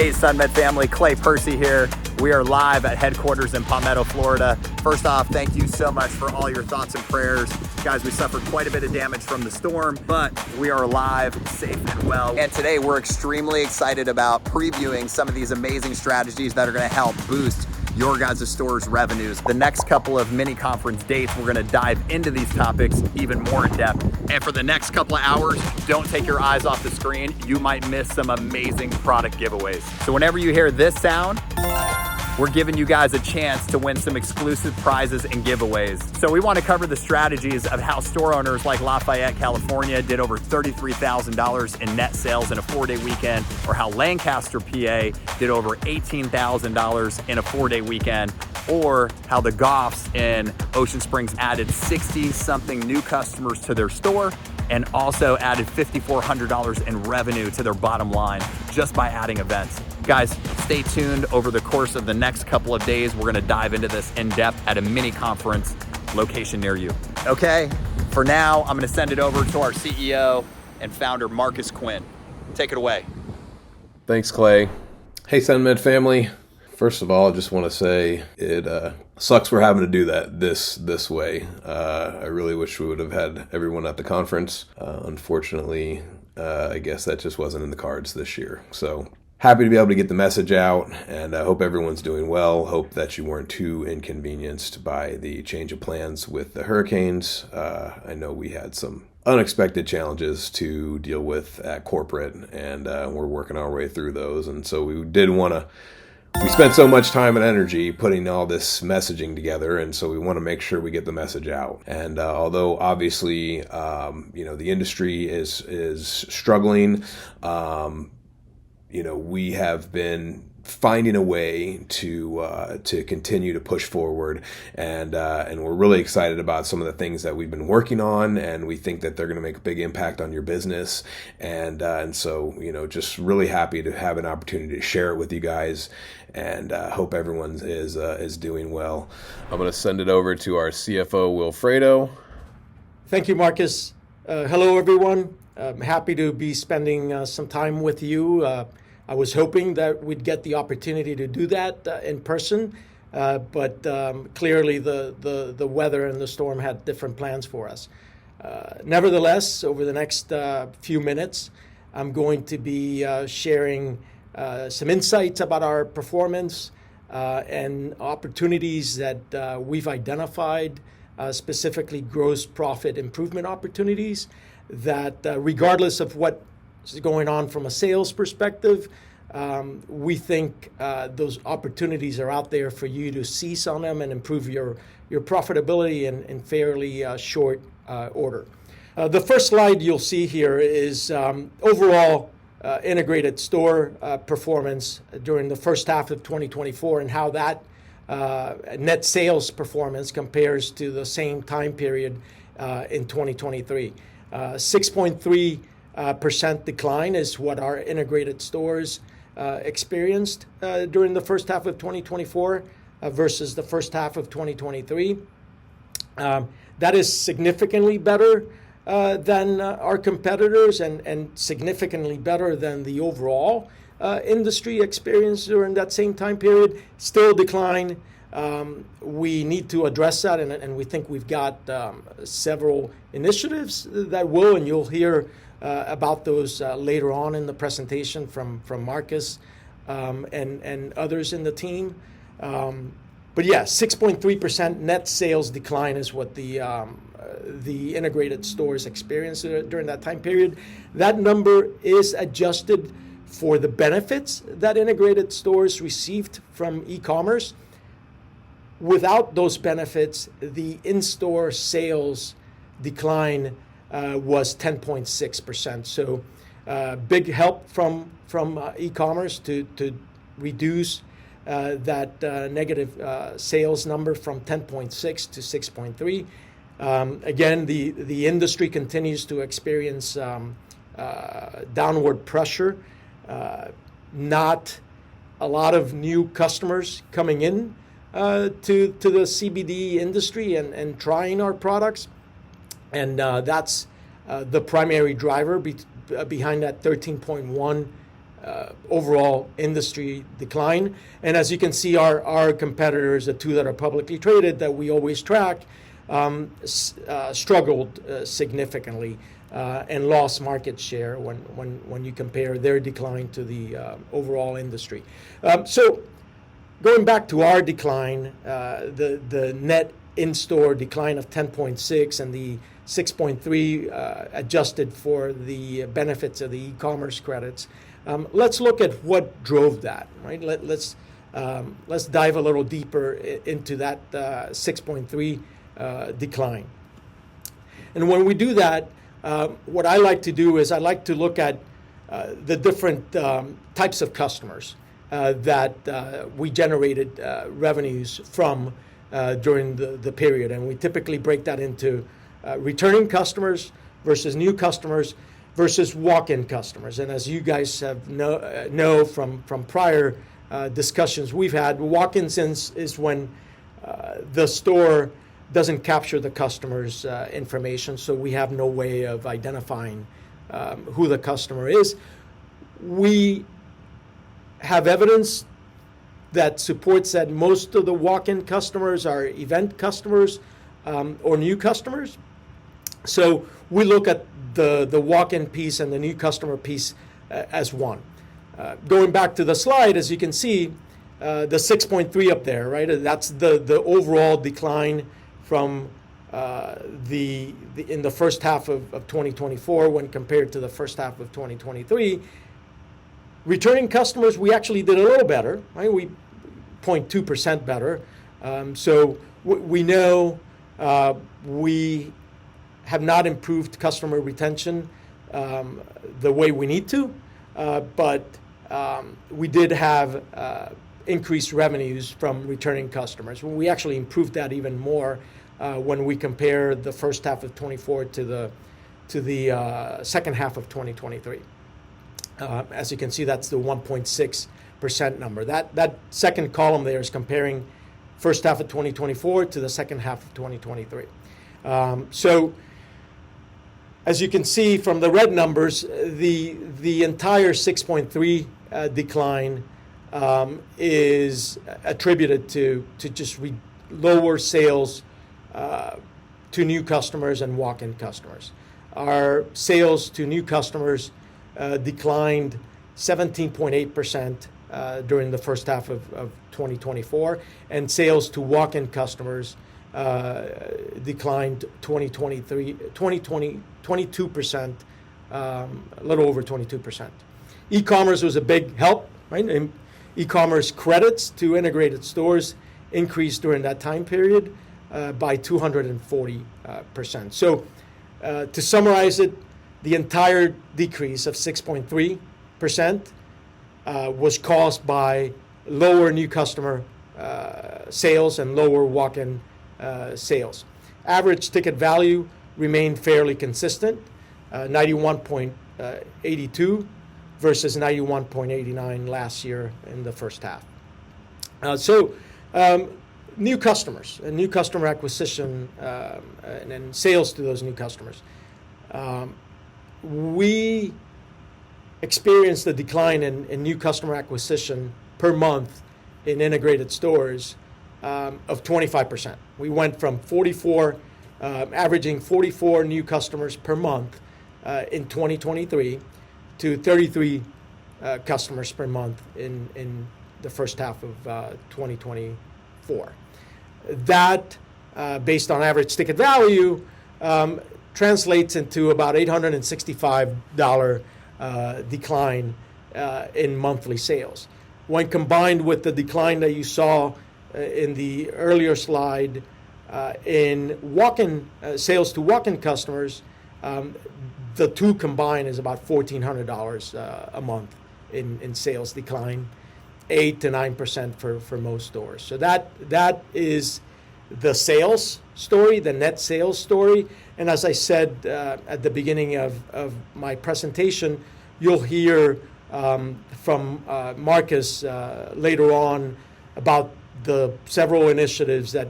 Hey, SunMed family, Clay Percy here. We are live at headquarters in Palmetto, Florida. First off, thank you so much for all your thoughts and prayers. Guys, we suffered quite a bit of damage from the storm, but we are alive, safe and well. And today we're extremely excited about previewing some of these amazing strategies that are gonna help boost your guys' store's revenues. The next couple of mini conference dates, we're gonna dive into these topics even more in depth. And for the next couple of hours, don't take your eyes off the screen. You might miss some amazing product giveaways. So whenever you hear this sound, we're giving you guys a chance to win some exclusive prizes and giveaways. So we want to cover the strategies of how store owners like Lafayette, California did over $33,000 in net sales in a 4-day weekend, or how Lancaster, PA did over $18,000 in a 4-day weekend, or how the Goffs in Ocean Springs added 60-something new customers to their store and also added $5,400 in revenue to their bottom line just by adding events. Guys, stay tuned over the course of the next couple of days. We're gonna dive into this in depth at a mini conference location near you. Okay, for now, I'm gonna send it over to our CEO and founder, Marcus Quinn. Take it away. Thanks, Clay. Hey, SunMed family. First of all, I just want to say it sucks we're having to do that this way. I really wish we would have had everyone at the conference. Unfortunately, I guess that just wasn't in the cards this year. So happy to be able to get the message out, and I hope everyone's doing well. Hope that you weren't too inconvenienced by the change of plans with the hurricanes. I know we had some unexpected challenges to deal with at corporate, and we're working our way through those. And so we spent so much time and energy putting all this messaging together, and so we want to make sure we get the message out. And although obviously, the industry is struggling, we have been finding a way to continue to push forward, and we're really excited about some of the things that we've been working on, and we think that they're going to make a big impact on your business, and so just really happy to have an opportunity to share it with you guys, and hope everyone is doing well. I'm going to send it over to our CFO, Wilfredo. Thank you, Marcus. Hello, everyone. I'm happy to be spending some time with you. I was hoping that we'd get the opportunity to do that in person, but clearly the weather and the storm had different plans for us. Nevertheless, over the next few minutes, I'm going to be sharing some insights about our performance and opportunities that we've identified, specifically gross profit improvement opportunities, that regardless of what is going on from a sales perspective, we think those opportunities are out there for you to seize on them and improve your profitability in fairly short order. The first slide you'll see here is overall integrated store performance during the first half of 2024, and how that net sales performance compares to the same time period in 2023. 6.3% decline is what our integrated stores experienced during the first half of 2024 versus the first half of 2023. That is significantly better than our competitors, and significantly better than the overall industry experience during that same time period. Still decline. We need to address that, and we think we've got several initiatives that will, and you'll hear about those later on in the presentation from Marcus and others in the team. But yeah, 6.3% net sales decline is what the integrated stores experienced during that time period. That number is adjusted for the benefits that integrated stores received from e-commerce. Without those benefits, the in-store sales decline was 10.6%. So big help from e-commerce to reduce that negative sales number from 10.6 to 6.3. Again, the industry continues to experience downward pressure. Not a lot of new customers coming in to the CBD industry and trying our products. And that's the primary driver behind that 13.1 overall industry decline. And as you can see, our competitors, the two that are publicly traded that we always track, struggled significantly and lost market share when you compare their decline to the overall industry. So going back to our decline, the net in-store decline of 10.6 and the 6.3 adjusted for the benefits of the e-commerce credits. Let's look at what drove that, right? Let's dive a little deeper into that 6.3 decline. And when we do that, what I like to do is I like to look at the different types of customers that we generated revenues from during the period. And we typically break that into returning customers versus new customers versus walk-in customers. And as you guys have know from prior discussions we've had, walk-ins is when the store doesn't capture the customer's information, so we have no way of identifying who the customer is. We have evidence that supports that most of the walk-in customers are event customers or new customers. So we look at the walk-in piece and the new customer piece as one. Going back to the slide, as you can see, the 6.3 up there, right? That's the overall decline from in the first half of 2024 when compared to the first half of 2023. Returning customers, we actually did a little better, right? We 0.2% better. So we know we have not improved customer retention the way we need to, but we did have increased revenues from returning customers. We actually improved that even more when we compare the first half of 24 to the second half of 2023. As you can see, that's the 1.6% number. That second column there is comparing first half of 2024 to the second half of 2023. So as you can see from the red numbers, the entire 6.3 decline is attributed to just lower sales to new customers and walk-in customers. Our sales to new customers declined 17.8% during the first half of 2024, and sales to walk-in customers declined 22%, a little over 22%. E-commerce was a big help, right? And e-commerce credits to integrated stores increased during that time period by 240%. So to summarize it, the entire decrease of 6.3% was caused by lower new customer sales and lower walk-in sales. Average ticket value remained fairly consistent, 91.82 versus 91.89 last year in the first half. New customers and new customer acquisition and sales to those new customers. We experienced a decline in new customer acquisition per month in integrated stores of 25%. We went from 44, averaging 44 new customers per month in 2023 to 33 customers per month in the first half of 2024. That, based on average ticket value, translates into about $865 decline in monthly sales. When combined with the decline that you saw in the earlier slide in walk-in sales to walk-in customers, the two combined is about $1,400 a month in sales decline, 8 to 9% for most stores. So that is the sales story, the net sales story. And as I said at the beginning of my presentation, you'll hear from Marcus later on about the several initiatives that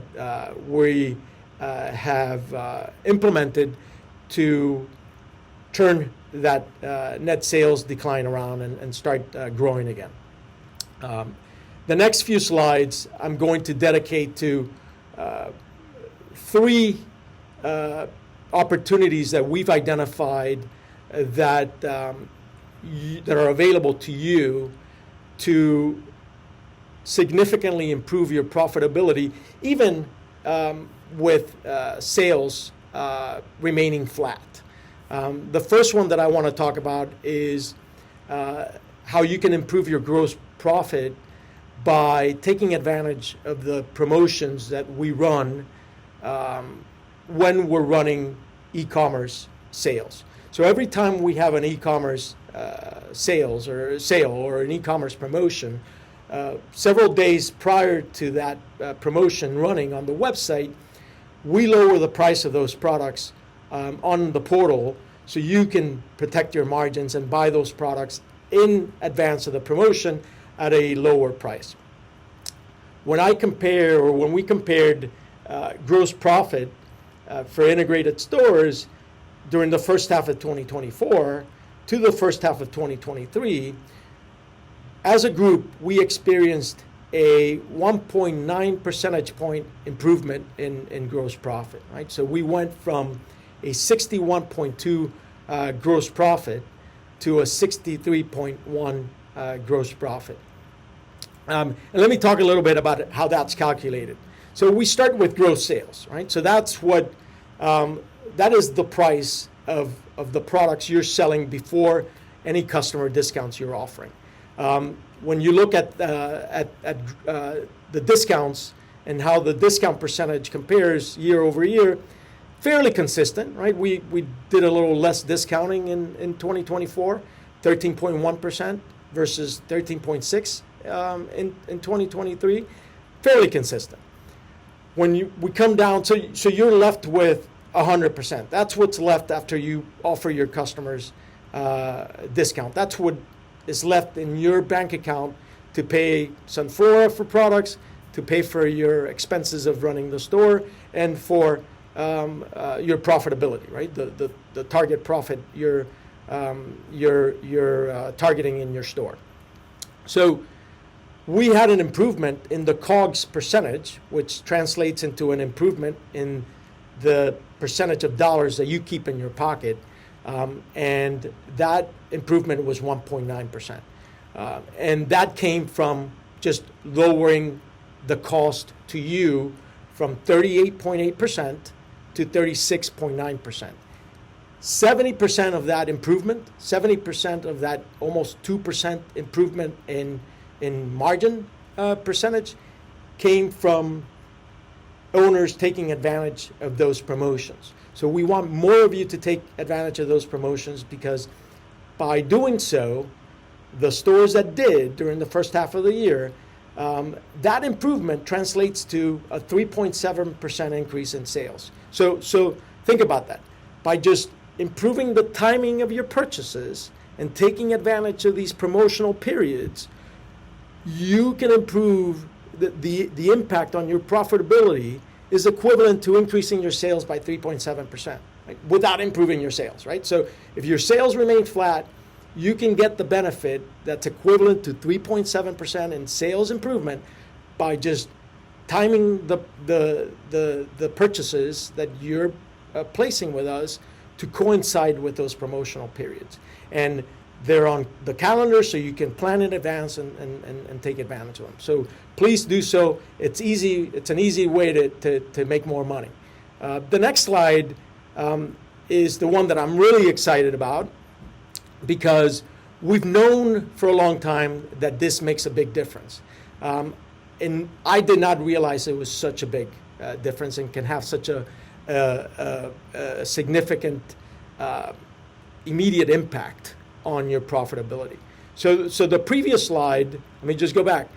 we have implemented to turn that net sales decline around and start growing again. The next few slides I'm going to dedicate to three opportunities that we've identified that that are available to you to significantly improve your profitability, even with sales remaining flat. The first one that I want to talk about is how you can improve your gross profit by taking advantage of the promotions that we run when we're running e-commerce sales. So every time we have an e-commerce sale or an e-commerce promotion, several days prior to that promotion running on the website, we lower the price of those products on the portal so you can protect your margins and buy those products in advance of the promotion at a lower price. When we compared gross profit for integrated stores during the first half of 2024 to the first half of 2023, as a group, we experienced a 1.9 percentage point improvement in gross profit, right? So we went from a 61.2 gross profit to a 63.1 gross profit. And let me talk a little bit about how that's calculated. So we start with gross sales, right? So that's what that is the price of the products you're selling before any customer discounts you're offering. When you look at the discounts and how the discount percentage compares year over year, fairly consistent, right? We did a little less discounting in 2024, 13.1% versus 13.6% in 2023, fairly consistent. When we come down, so you're left with 100%. That's what's left after you offer your customers discount. That's what is left in your bank account to pay Sunflora for products, to pay for your expenses of running the store, and for your profitability, right? The target profit you're targeting in your store. So we had an improvement in the COGS percentage, which translates into an improvement in the percentage of dollars that you keep in your pocket. And that improvement was 1.9%. And that came from just lowering the cost to you from 38.8% to 36.9%. 70% of that improvement, 70% of that almost 2% improvement in margin percentage came from owners taking advantage of those promotions. So we want more of you to take advantage of those promotions, because by doing so, the stores that did during the first half of the year, that improvement translates to a 3.7% increase in sales. So think about that. By just improving the timing of your purchases and taking advantage of these promotional periods, you can improve the impact on your profitability is equivalent to increasing your sales by 3.7%, right? Without improving your sales, right? So if your sales remain flat, you can get the benefit that's equivalent to 3.7% in sales improvement by just timing the purchases that you're placing with us to coincide with those promotional periods. And they're on the calendar, so you can plan in advance and take advantage of them. So please do so. It's easy. It's an easy way to make more money. The next slide is the one that I'm really excited about, because we've known for a long time that this makes a big difference. And I did not realize it was such a big difference and can have such a significant immediate impact on your profitability. So the previous slide, let me just go back.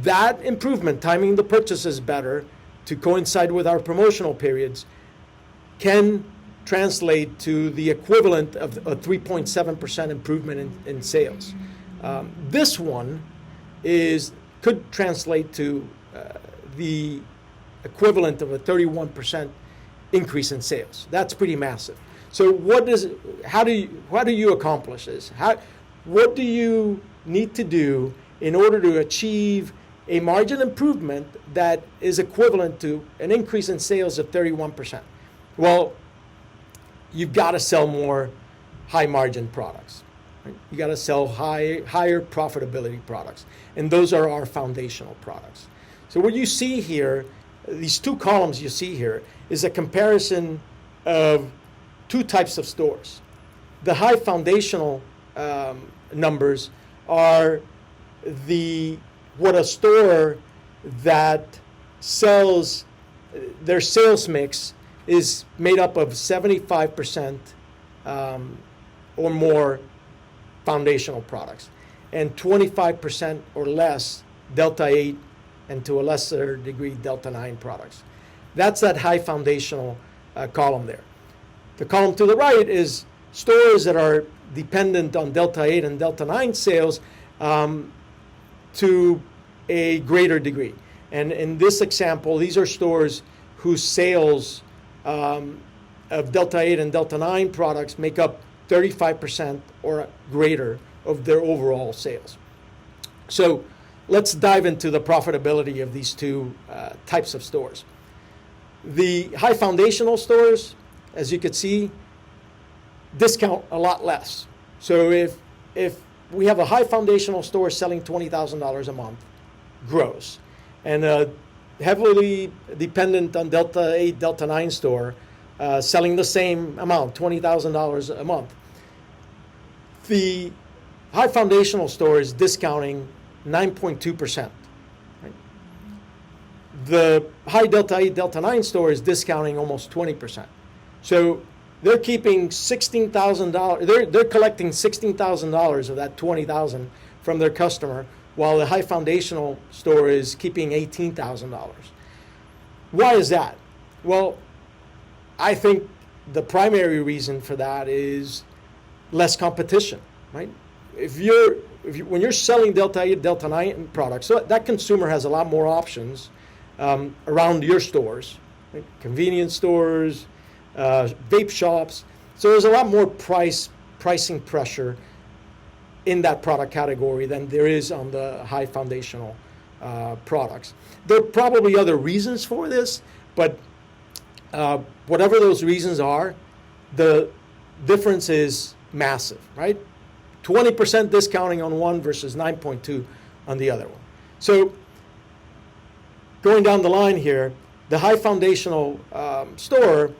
That improvement, timing the purchases better to coincide with our promotional periods, can translate to the equivalent of a 3.7% improvement in sales. This one could translate to the equivalent of a 31% increase in sales. That's pretty massive. So how do you accomplish this? What do you need to do in order to achieve a margin improvement that is equivalent to an increase in sales of 31%? Well, you've got to sell more high margin products. Right? You got to sell higher profitability products. And those are our foundational products. So what you see here, these two columns you see here, is a comparison of two types of stores. The high foundational numbers are what a store that sells, their sales mix is made up of 75% or more foundational products and 25% or less Delta 8 and to a lesser degree Delta 9 products. That's that high foundational column there. The column to the right is stores that are dependent on Delta 8 and Delta 9 sales to a greater degree. And in this example, these are stores whose sales of Delta 8 and Delta 9 products make up 35% or greater of their overall sales. So let's dive into the profitability of these two types of stores. The high foundational stores, as you can see, discount a lot less. So if we have a high foundational store selling $20,000 a month gross, and a heavily dependent on Delta 8, Delta 9 store selling the same amount, $20,000 a month, the high foundational store is discounting 9.2%. Right? The high Delta 8, Delta 9 store is discounting almost 20%. So they're keeping $16,000. They're collecting $16,000 of that $20,000 from their customer, while the high foundational store is keeping $18,000. Why is that? Well, I think the primary reason for that is less competition, right? When you're selling Delta 8, Delta 9 products, so that consumer has a lot more options around your stores, right? Convenience stores, vape shops. So there's a lot more pricing pressure in that product category than there is on the high foundational products. There are probably other reasons for this, but whatever those reasons are, the difference is massive, right? 20% discounting on one versus 9.2 on the other one. So going down the line here, the high foundational store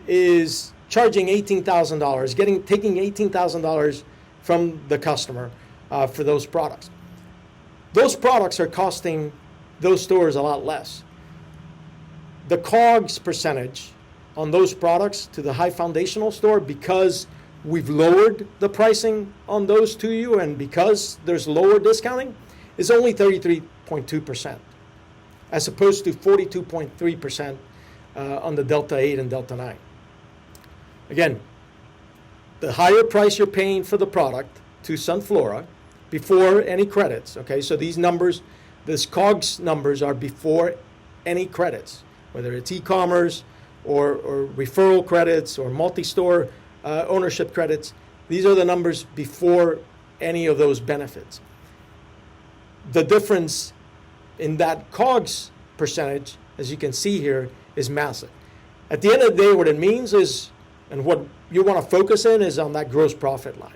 is charging $18,000, taking $18,000 from the customer for those products. Those products are costing those stores a lot less. The COGS percentage on those products to the high foundational store, because we've lowered the pricing on those to you and because there's lower discounting, is only 33.2%, as opposed to 42.3% on the Delta 8 and Delta 9. Again, the higher price you're paying for the product to Sunflora before any credits, okay? So these numbers, this COGS numbers are before any credits, whether it's e-commerce or referral credits or multi-store ownership credits. These are the numbers before any of those benefits. The difference in that COGS percentage, as you can see here, is massive. At the end of the day, what it means is, and what you want to focus in, is on that gross profit line.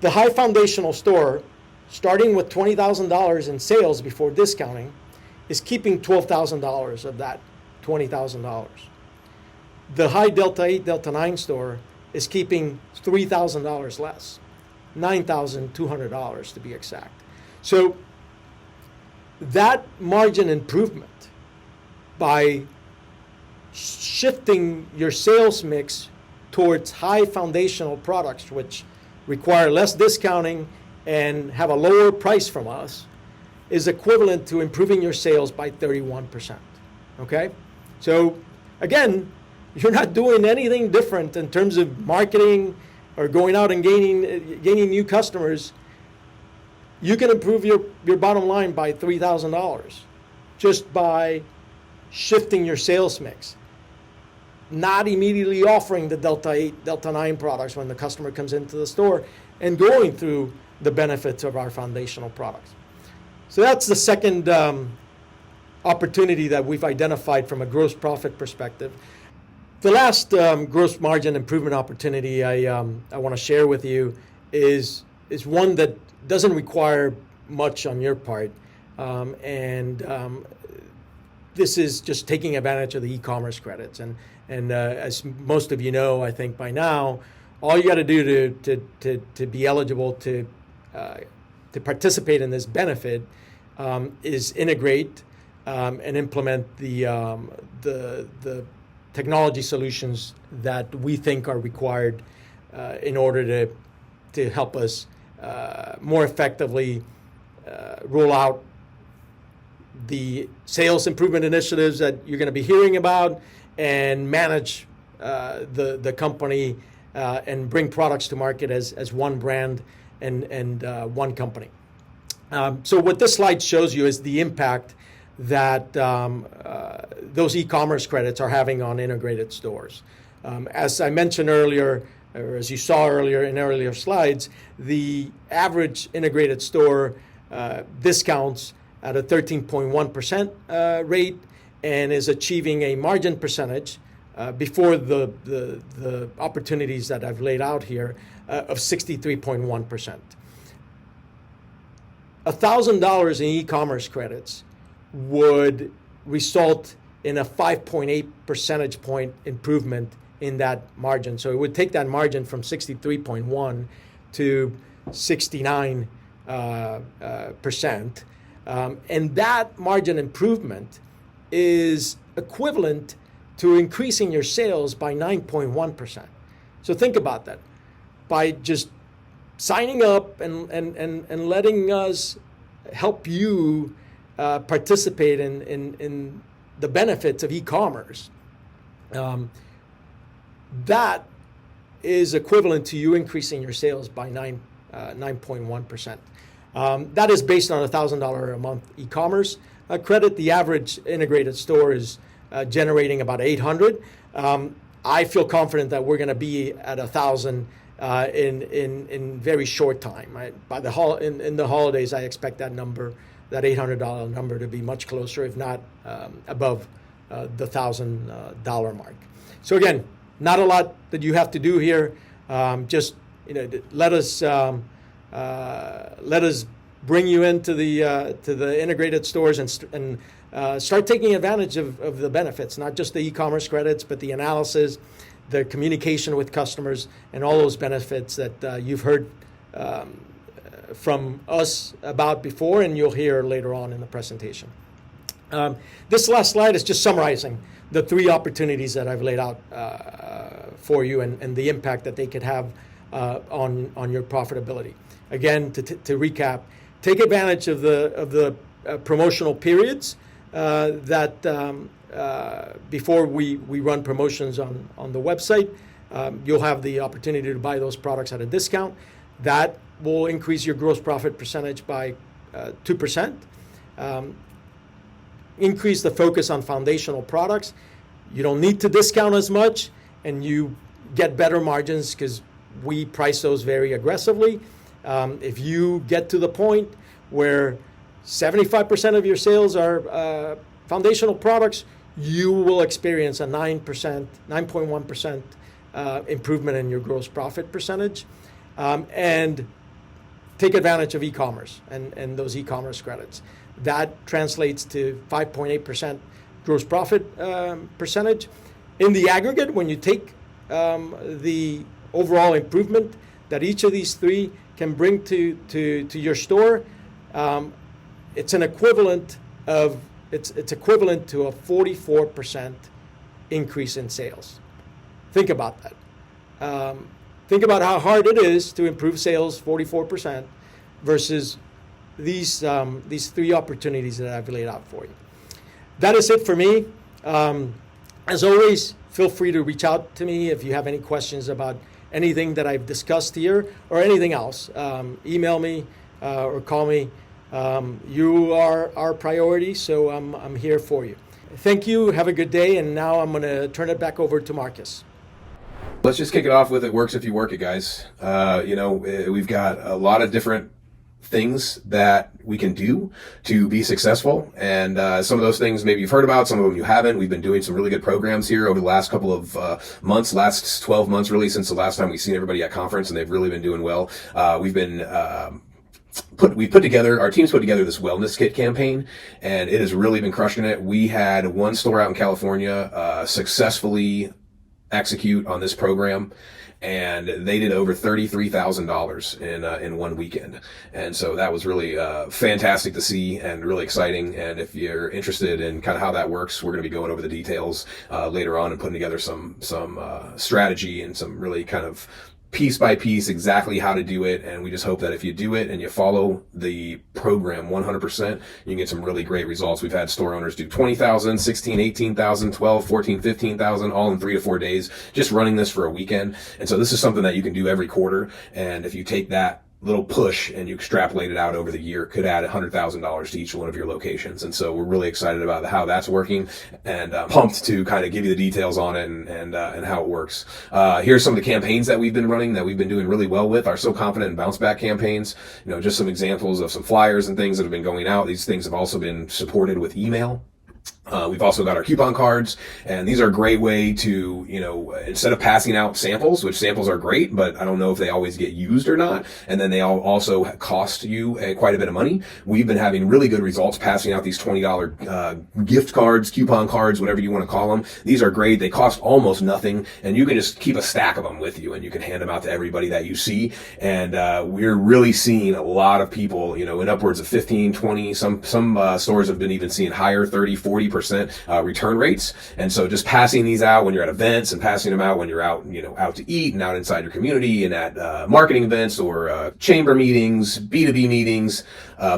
The high foundational store, starting with $20,000 in sales before discounting, is keeping $12,000 of that $20,000. The high Delta 8, Delta 9 store is keeping $3,000 less, $9,200 to be exact. So that margin improvement by shifting your sales mix towards high foundational products, which require less discounting and have a lower price from us, is equivalent to improving your sales by 31%. Okay? So again, you're not doing anything different in terms of marketing or going out and gaining new customers. You can improve your bottom line by $3,000 just by shifting your sales mix. not immediately offering the Delta 8, Delta 9 products when the customer comes into the store, and going through the benefits of our foundational products. So that's the second opportunity that we've identified from a gross profit perspective. The last gross margin improvement opportunity I want to share with you is one that doesn't require much on your part, and this is just taking advantage of the e-commerce credits. And as most of you know, I think by now, all you got to do to be eligible to participate in this benefit is integrate and implement the technology solutions that we think are required in order to help us more effectively roll out the sales improvement initiatives that you're going to be hearing about, and manage the company and bring products to market as one brand and one company. So what this slide shows you is the impact that those e-commerce credits are having on integrated stores. As I mentioned earlier, or as you saw earlier in earlier slides, the average integrated store discounts at a 13.1% rate and is achieving a margin percentage before the opportunities that I've laid out here of 63.1%. $1,000 in e-commerce credits would result in a 5.8 percentage point improvement in that margin. So it would take that margin from 63.1 to 69%. And that margin improvement is equivalent to increasing your sales by 9.1%. So think about that. By just signing up and letting us help you participate in the benefits of e-commerce, that is equivalent to you increasing your sales by 9.1%. That is based on $1,000 a month e-commerce credit. The average integrated store is generating about $800. I feel confident that we're going to be at $1,000 in very short time. By in the holidays, I expect that number, that $800 number, to be much closer, if not above the $1,000 mark. So again, not a lot that you have to do here. Just let us bring you into the integrated stores and start taking advantage of the benefits, not just the e-commerce credits, but the analysis, the communication with customers, and all those benefits that you've heard from us about before, and you'll hear later on in the presentation. This last slide is just summarizing the three opportunities that I've laid out for you and the impact that they could have on your profitability. Again, to recap, take advantage of the promotional periods that before we run promotions on the website. You'll have the opportunity to buy those products at a discount. That will increase your gross profit percentage by 2%. Increase the focus on foundational products. You don't need to discount as much, and you get better margins because we price those very aggressively. If you get to the point where 75% of your sales are foundational products, you will experience a 9.1% improvement in your gross profit percentage. And take advantage of e-commerce and those e-commerce credits. That translates to 5.8% gross profit percentage. In the aggregate, when you take the overall improvement that each of these three can bring to your store, it's equivalent to a 44% increase in sales. Think about that. Think about how hard it is to improve sales 44% versus these three opportunities that I've laid out for you. That is it for me. As always, feel free to reach out to me if you have any questions about anything that I've discussed here or anything else. Email me or call me. You are our priority, so I'm here for you. Thank you. Have a good day. And now I'm going to turn it back over to Marcus. Let's just kick it off with it works if you work it, guys. We've got a lot of different things that we can do to be successful. And some of those things maybe you've heard about, some of them you haven't. We've been doing some really good programs here over the last couple of months, last 12 months really, since the last time we've seen everybody at conference, and they've really been doing well. We've been our team's put together this wellness kit campaign, and it has really been crushing it. We had one store out in California successfully execute on this program, and they did over $33,000 in one weekend. And so that was really fantastic to see and really exciting. And if you're interested in kind of how that works, we're going to be going over the details later on and putting together some strategy and some really kind of piece by piece exactly how to do it. And we just hope that if you do it and you follow the program 100%, you can get some really great results. We've had store owners do 20,000, 16, 18,000, 12, 14, 15,000, all in 3 to 4 days, just running this for a weekend. And so this is something that you can do every quarter. And if you take that little push and you extrapolate it out over the year, could add $100,000 to each one of your locations. And so we're really excited about how that's working, and pumped to kind of give you the details on it and how it works. Here's some of the campaigns that we've been running that we've been doing really well with. Our So Confident and Bounce Back campaigns, just some examples of some flyers and things that have been going out. These things have also been supported with email. We've also got our coupon cards, and these are a great way to, instead of passing out samples, which samples are great, but I don't know if they always get used or not, and then they also cost you quite a bit of money. We've been having really good results passing out these $20 gift cards, coupon cards, whatever you want to call them. These are great. They cost almost nothing, and you can just keep a stack of them with you, and you can hand them out to everybody that you see. And we're really seeing a lot of people, in upwards of 15, 20, some stores have been even seeing higher 30, 40% return rates. And so just passing these out when you're at events, and passing them out when you're out, out to eat and out inside your community, and at marketing events or chamber meetings, B2B meetings,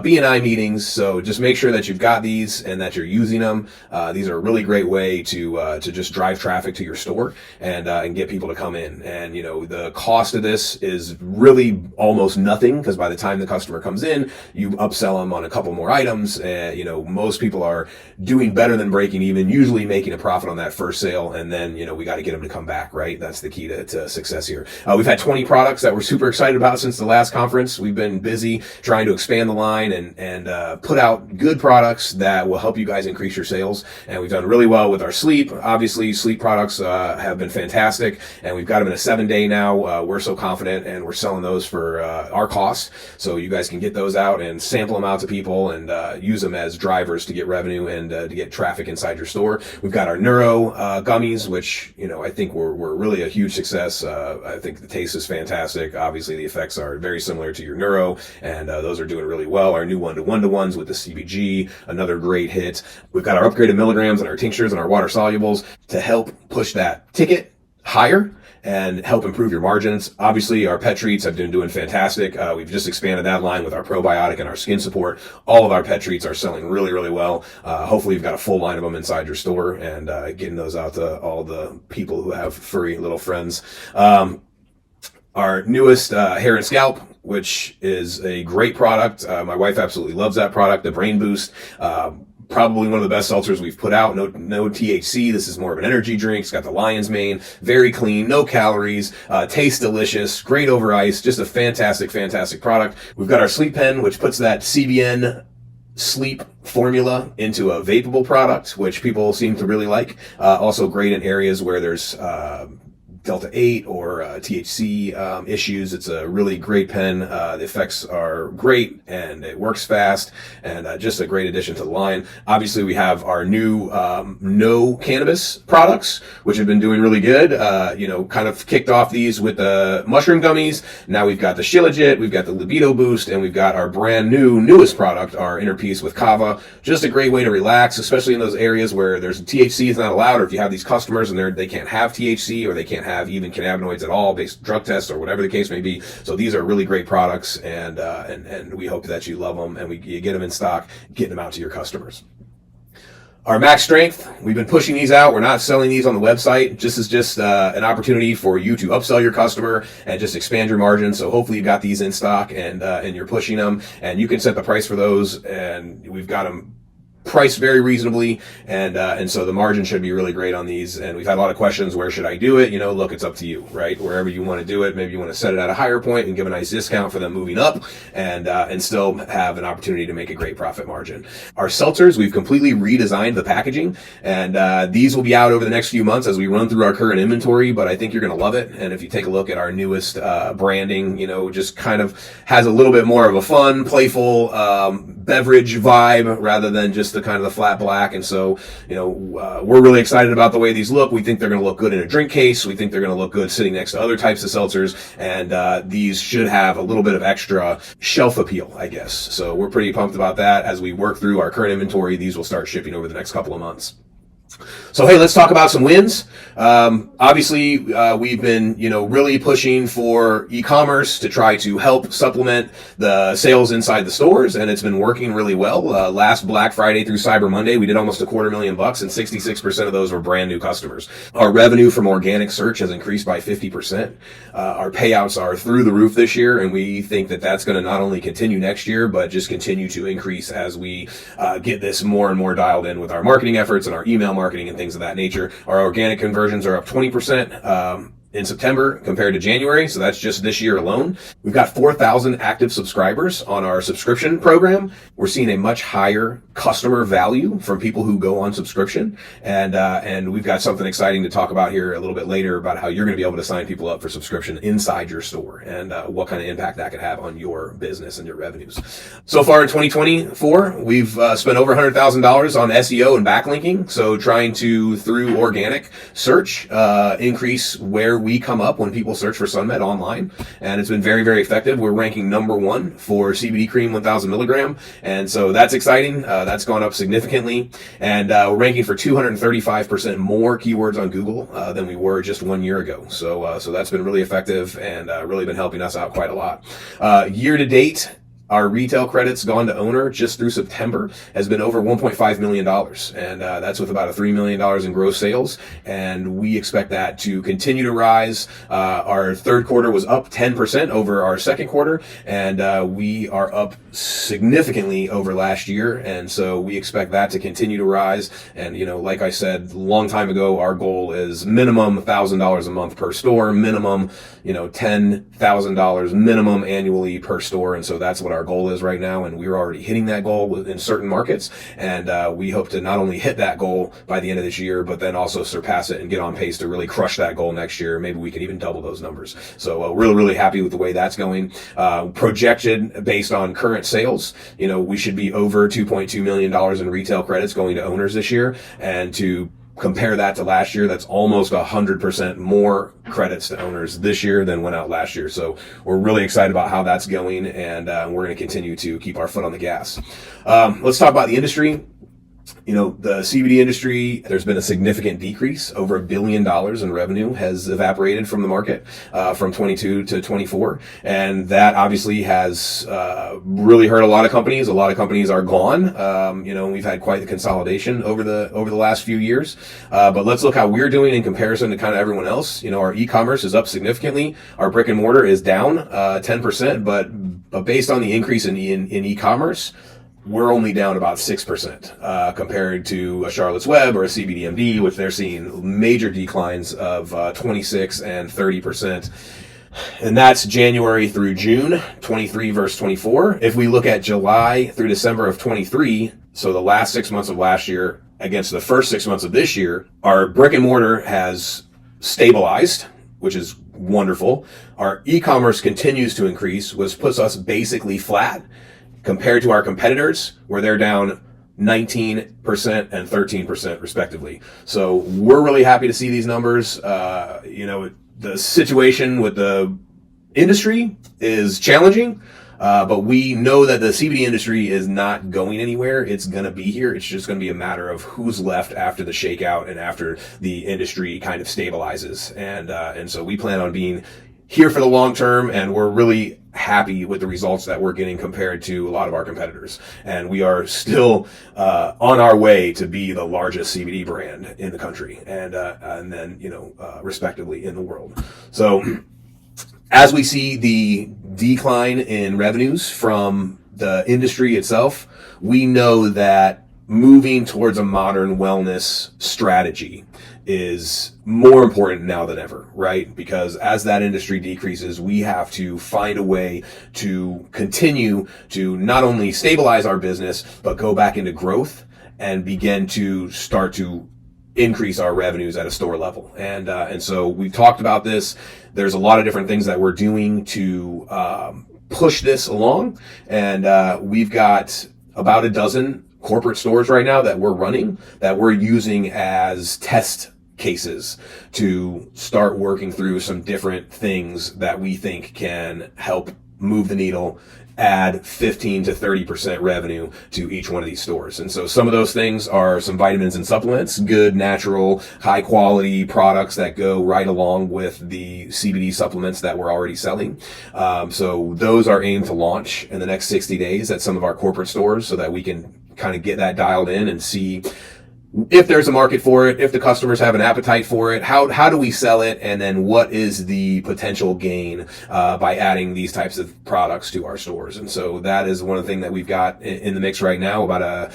B&I meetings. So just make sure that you've got these and that you're using them. These are a really great way to just drive traffic to your store and get people to come in. And the cost of this is really almost nothing, because by the time the customer comes in, you upsell them on a couple more items. Most people are doing better than breaking even, usually making a profit on that first sale, and then we got to get them to come back, right? That's the key to success here. We've had 20 products that we're super excited about since the last conference. We've been busy trying to expand the line and put out good products that will help you guys increase your sales. And we've done really well with our sleep. Obviously, sleep products have been fantastic, and we've got them in a 7-day now. We're So Confident, and we're selling those for our cost, so you guys can get those out and sample them out to people and use them as drivers to get revenue and to get traffic inside your store. We've got our Neuro gummies, which I think were really a huge success. I think the taste is fantastic. Obviously, the effects are very similar to your Neuro, and those are doing really well. Our new one-to-one-to-ones with the CBG, another great hit. We've got our upgraded milligrams and our tinctures and our water solubles to help push that ticket higher and help improve your margins. Obviously, our pet treats have been doing fantastic. We've just expanded that line with our probiotic and our skin support. All of our pet treats are selling really, really well. Hopefully, you've got a full line of them inside your store, and getting those out to all the people who have furry little friends. Our newest hair and scalp, which is a great product. My wife absolutely loves that product, the Brain Boost. Probably one of the best seltzers we've put out. No THC. This is more of an energy drink. It's got the lion's mane. Very clean. No calories. Tastes delicious. Great over ice. Just a fantastic, fantastic product. We've got our Sleep Pen, which puts that CBN sleep formula into a vapable product, which people seem to really like. Also great in areas where there's Delta 8 or THC issues. It's a really great pen. The effects are great, and it works fast, and just a great addition to the line. Obviously, we have our new no cannabis products, which have been doing really good. Kind of kicked off these with the mushroom gummies. Now we've got the Shilajit, we've got the Libido Boost, and we've got our brand newest product, our inner piece with Kava. Just a great way to relax, especially in those areas where there's THC is not allowed, or if you have these customers and they can't have THC, or they can't have even cannabinoids at all based drug tests, or whatever the case may be. So these are really great products, and we hope that you love them, and you get them in stock, getting them out to your customers. Our Max Strength, we've been pushing these out. We're not selling these on the website. This is just an opportunity for you to upsell your customer and just expand your margin. So hopefully you've got these in stock, and you're pushing them, and you can set the price for those, and we've got them priced very reasonably, and so the margin should be really great on these. And we've had a lot of questions, where should I do it? Look, it's up to you, right? Wherever you want to do it. Maybe you want to set it at a higher point and give a nice discount for them moving up, and still have an opportunity to make a great profit margin. Our seltzers, we've completely redesigned the packaging, and these will be out over the next few months as we run through our current inventory, but I think you're going to love it. And if you take a look at our newest branding, just kind of has a little bit more of a fun, playful beverage vibe rather than just the kind of the flat black. And so, we're really excited about the way these look. We think they're going to look good in a drink case. We think they're going to look good sitting next to other types of seltzers, and these should have a little bit of extra shelf appeal, I guess. So we're pretty pumped about that. As we work through our current inventory, these will start shipping over the next couple of months. So, hey, let's talk about some wins. Obviously, we've been, really pushing for e-commerce to try to help supplement the sales inside the stores, and it's been working really well. Last Black Friday through Cyber Monday, we did almost $250,000, and 66% of those were brand new customers. Our revenue from organic search has increased by 50%. Our payouts are through the roof this year, and we think that that's going to not only continue next year, but just continue to increase as we get this more and more dialed in with our marketing efforts and our email marketing and things of that nature. Our organic conversions are up 20% in September compared to January, so that's just this year alone. We've got 4,000 active subscribers on our subscription program. We're seeing a much higher customer value from people who go on subscription, and we've got something exciting to talk about here a little bit later about how you're going to be able to sign people up for subscription inside your store, and what kind of impact that could have on your business and your revenues. So far in 2024, we've spent over $100,000 on SEO and backlinking, so trying to, through organic search, increase where we come up when people search for SunMed online, and it's been very, very effective. We're ranking number 1 for CBD cream 1000 milligram, and so that's exciting. That's gone up significantly, and we're ranking for 235% more keywords on Google than we were just 1 year ago. So that's been really effective, and really been helping us out quite a lot. Year to date, our retail credits gone to owner just through September has been over $1.5 million. And that's with about $3 million in gross sales. And we expect that to continue to rise. Our third quarter was up 10% over our second quarter. And we are up significantly over last year. And so we expect that to continue to rise. And, like I said a long time ago, our goal is minimum $1,000 a month per store, minimum, $10,000 minimum annually per store. And so that's what our goal is right now, and we're already hitting that goal in certain markets, and we hope to not only hit that goal by the end of this year, but then also surpass it and get on pace to really crush that goal next year. Maybe we can even double those numbers. So really happy with the way that's going. Projected based on current sales, we should be over $2.2 million in retail credits going to owners this year, and to compare that to last year, that's almost 100% more credits to owners this year than went out last year. So we're really excited about how that's going, and we're going to continue to keep our foot on the gas. Let's talk about the industry. The CBD industry, there's been a significant decrease. Over $1 billion in revenue has evaporated from the market from 22 to 24. And that obviously has really hurt a lot of companies. A lot of companies are gone. We've had quite the consolidation over the last few years. But let's look how we're doing in comparison to kind of everyone else. Our e-commerce is up significantly. Our brick and mortar is down 10%. But based on the increase in e-commerce, we're only down about 6% compared to a Charlotte's Web or a CBDMD, which they're seeing major declines of 26 and 30%. And that's January through June, 23 versus 24. If we look at July through December of 23, so the last 6 months of last year against the first 6 months of this year, our brick and mortar has stabilized, which is wonderful. Our e-commerce continues to increase, which puts us basically flat compared to our competitors, where they're down 19% and 13% respectively. So we're really happy to see these numbers. The situation with the industry is challenging, but we know that the CBD industry is not going anywhere. It's going to be here. It's just going to be a matter of who's left after the shakeout and after the industry kind of stabilizes. And so we plan on being here for the long term, and we're really happy with the results that we're getting compared to a lot of our competitors. And we are still on our way to be the largest CBD brand in the country, and then respectively in the world. So as we see the decline in revenues from the industry itself, we know that moving towards a modern wellness strategy is more important now than ever, right? Because as that industry decreases, we have to find a way to continue to not only stabilize our business, but go back into growth and begin to start to increase our revenues at a store level. And so we've talked about this. There's a lot of different things that we're doing to push this along. And we've got about a dozen corporate stores right now that we're running, that we're using as test cases to start working through some different things that we think can help move the needle, add 15 to 30% revenue to each one of these stores. And so some of those things are some vitamins and supplements, good, natural, high quality products that go right along with the CBD supplements that we're already selling. So those are aimed to launch in the next 60 days at some of our corporate stores so that we can kind of get that dialed in and see if there's a market for it, if the customers have an appetite for it, how do we sell it, and then what is the potential gain by adding these types of products to our stores. And so that is one of the things that we've got in the mix right now, about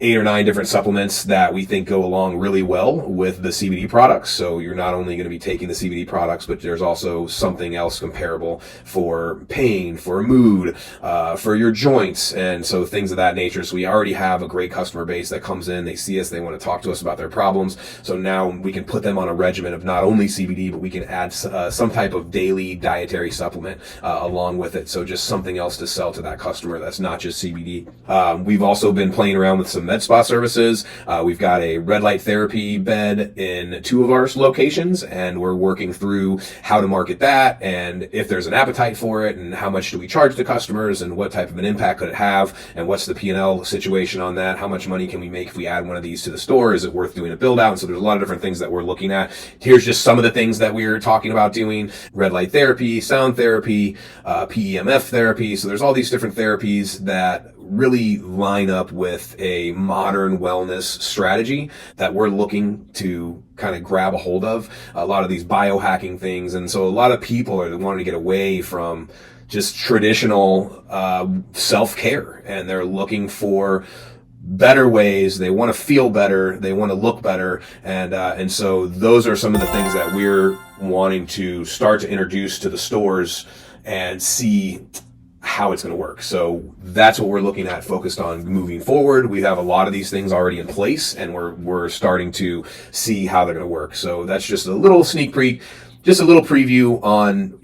8 or 9 different supplements that we think go along really well with the CBD products. So you're not only going to be taking the CBD products, but there's also something else comparable for pain, for mood, for your joints, and so things of that nature. So we already have a great customer base that comes in, they see us, they want to talk to us about their problems. So now we can put them on a regimen of not only CBD, but we can add some type of daily dietary supplement along with it. So just something else to sell to that customer that's not just CBD. We've also been playing around with some med spa services. We've got a red light therapy bed in 2 of our locations, and we're working through how to market that, and if there's an appetite for it, and how much do we charge the customers, and what type of an impact could it have, and what's the P&L situation on that? How much money can we make if we add one of these to the store? Is it worth doing a build out? And so there's a lot of different things that we're looking at. Here's just some of the things that we're talking about doing: red light therapy, sound therapy, PEMF therapy. So there's all these different therapies that really line up with a modern wellness strategy that we're looking to kind of grab a hold of. A lot of these biohacking things. And so a lot of people are wanting to get away from just traditional self-care, and they're looking for better ways. They want to feel better. They want to look better. And so those are some of the things that we're wanting to start to introduce to the stores and see how it's going to work. So that's what we're looking at, focused on moving forward. We have a lot of these things already in place, and we're starting to see how they're going to work. So that's just a little sneak peek, just a little preview on,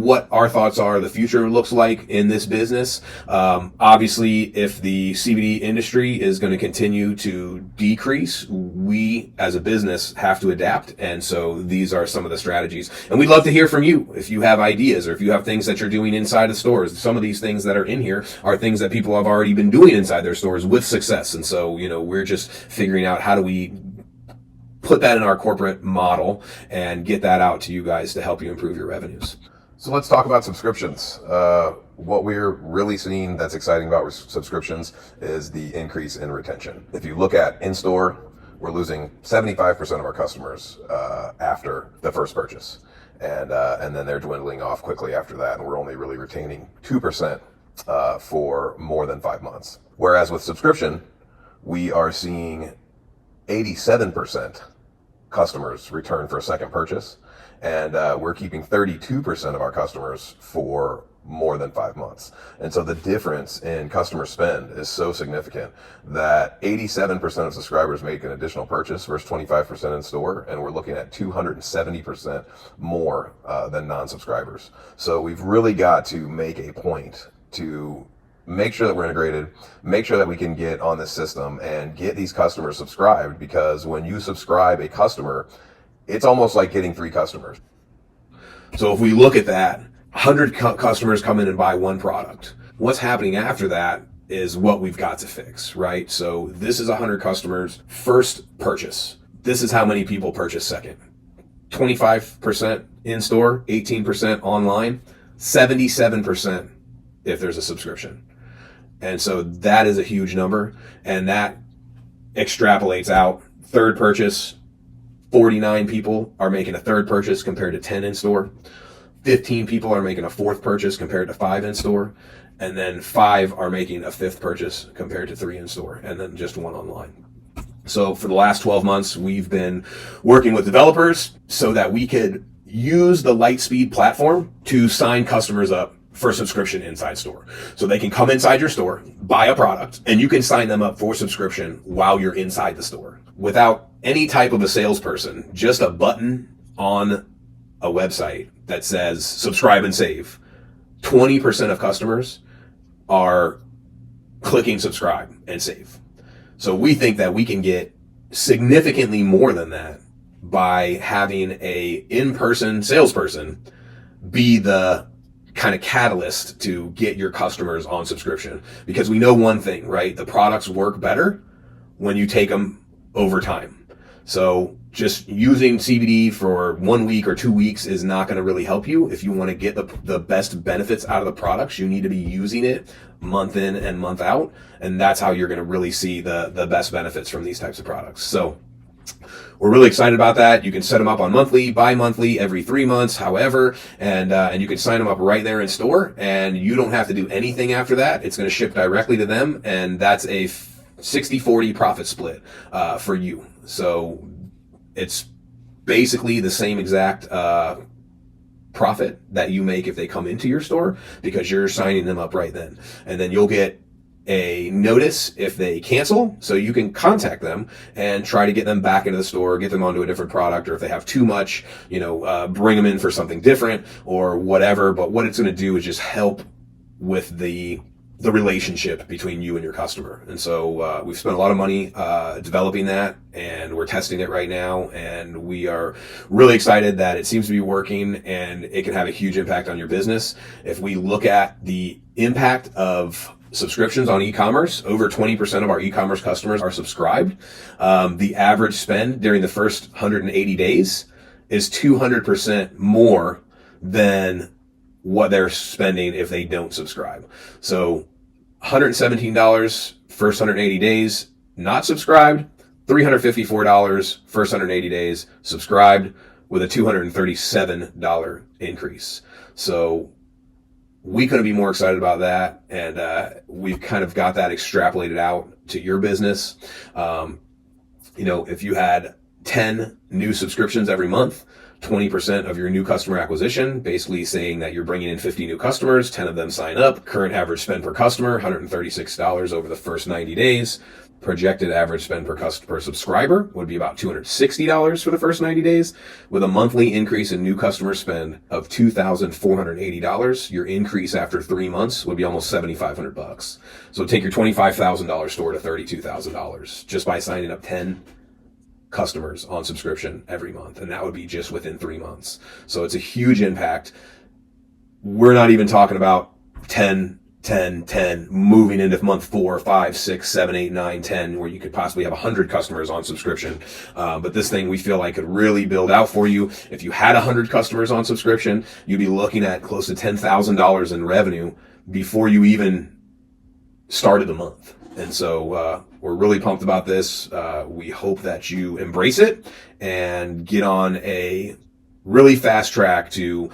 what our thoughts are, the future looks like in this business. Obviously, if the CBD industry is going to continue to decrease, we as a business have to adapt. And so these are some of the strategies. And we'd love to hear from you if you have ideas, or if you have things that you're doing inside the stores. Some of these things that are in here are things that people have already been doing inside their stores with success. And so, we're just figuring out how do we put that in our corporate model and get that out to you guys to help you improve your revenues. So let's talk about subscriptions. What we're really seeing that's exciting about subscriptions is the increase in retention. If you look at in-store, we're losing 75% of our customers after the first purchase. And then they're dwindling off quickly after that, and we're only really retaining 2% for more than 5 months. Whereas with subscription, we are seeing 87% customers return for a second purchase, and we're keeping 32% of our customers for more than 5 months. And so the difference in customer spend is so significant that 87% of subscribers make an additional purchase versus 25% in store, and we're looking at 270% more than non-subscribers. So we've really got to make a point to make sure that we're integrated, make sure that we can get on this system and get these customers subscribed, because when you subscribe a customer, it's almost like getting 3 customers. So if we look at that, 100 customers come in and buy one product. What's happening after that is what we've got to fix, right? So this is 100 customers, first purchase. This is how many people purchase second. 25% in store, 18% online, 77% if there's a subscription. And so that is a huge number, and that extrapolates out. Third purchase, 49 people are making a third purchase compared to 10 in store. 15 people are making a fourth purchase compared to 5 in store. and then 5 are making a 5th purchase compared to 3 in store, and then just 1 online. So for the last 12 months, we've been working with developers so that we could use the Lightspeed platform to sign customers up for subscription inside store. So they can come inside your store, buy a product, and you can sign them up for subscription while you're inside the store without any type of a salesperson, just a button on a website that says subscribe and save. 20% of customers are clicking subscribe and save. So we think that we can get significantly more than that by having a in-person salesperson be the kind of catalyst to get your customers on subscription. Because we know one thing, right? The products work better when you take them over time. So just using CBD for 1 week or 2 weeks is not going to really help you. If you want to get the best benefits out of the products, you need to be using it month in and month out. And that's how you're going to really see the best benefits from these types of products. So we're really excited about that. You can set them up on monthly, bi-monthly, every 3 months, however, and you can sign them up right there in store, and you don't have to do anything after that. It's going to ship directly to them, and that's a 60-40 profit split for you. So it's basically the same exact profit that you make if they come into your store, because you're signing them up right then. And then you'll get a notice if they cancel, so you can contact them and try to get them back into the store, get them onto a different product, or if they have too much, bring them in for something different or whatever. But what it's going to do is just help with the relationship between you and your customer. And so we've spent a lot of money developing that, and we're testing it right now, and we are really excited that it seems to be working, and it can have a huge impact on your business. If we look at the impact of subscriptions on e-commerce, over 20% of our e-commerce customers are subscribed. The average spend during the first 180 days is 200% more than what they're spending if they don't subscribe. So $117 first 180 days not subscribed, $354 first 180 days subscribed, with a $237 increase. So we couldn't be more excited about that, and we've kind of got that extrapolated out to your business. If you had 10 new subscriptions every month, 20% of your new customer acquisition, basically saying that you're bringing in 50 new customers, 10 of them sign up. Current average spend per customer, $136 over the first 90 days. Projected average spend per subscriber would be about $260 for the first 90 days, with a monthly increase in new customer spend of $2,480. Your increase after 3 months would be almost $7,500. So take your $25,000 store to $32,000 just by signing up 10 customers on subscription every month, and that would be just within 3 months. So it's a huge impact. We're not even talking about 10 moving into month 4, 5, 6, 7, 8, 9, 10, where you could possibly have 100 customers on subscription. But this thing we feel like could really build out for you. If you had 100 customers on subscription, you'd be looking at close to $10,000 in revenue before you even started the month. And so we're really pumped about this. We hope that you embrace it and get on a really fast track to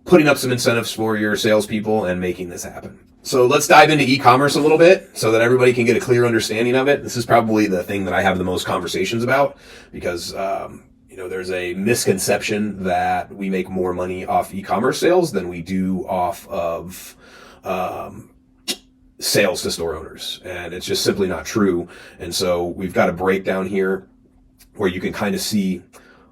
putting up some incentives for your salespeople and making this happen. So let's dive into e-commerce a little bit so that everybody can get a clear understanding of it. This is probably the thing that I have the most conversations about, because there's a misconception that we make more money off e-commerce sales than we do off of sales to store owners, and it's just simply not true. And so we've got a breakdown here where you can kind of see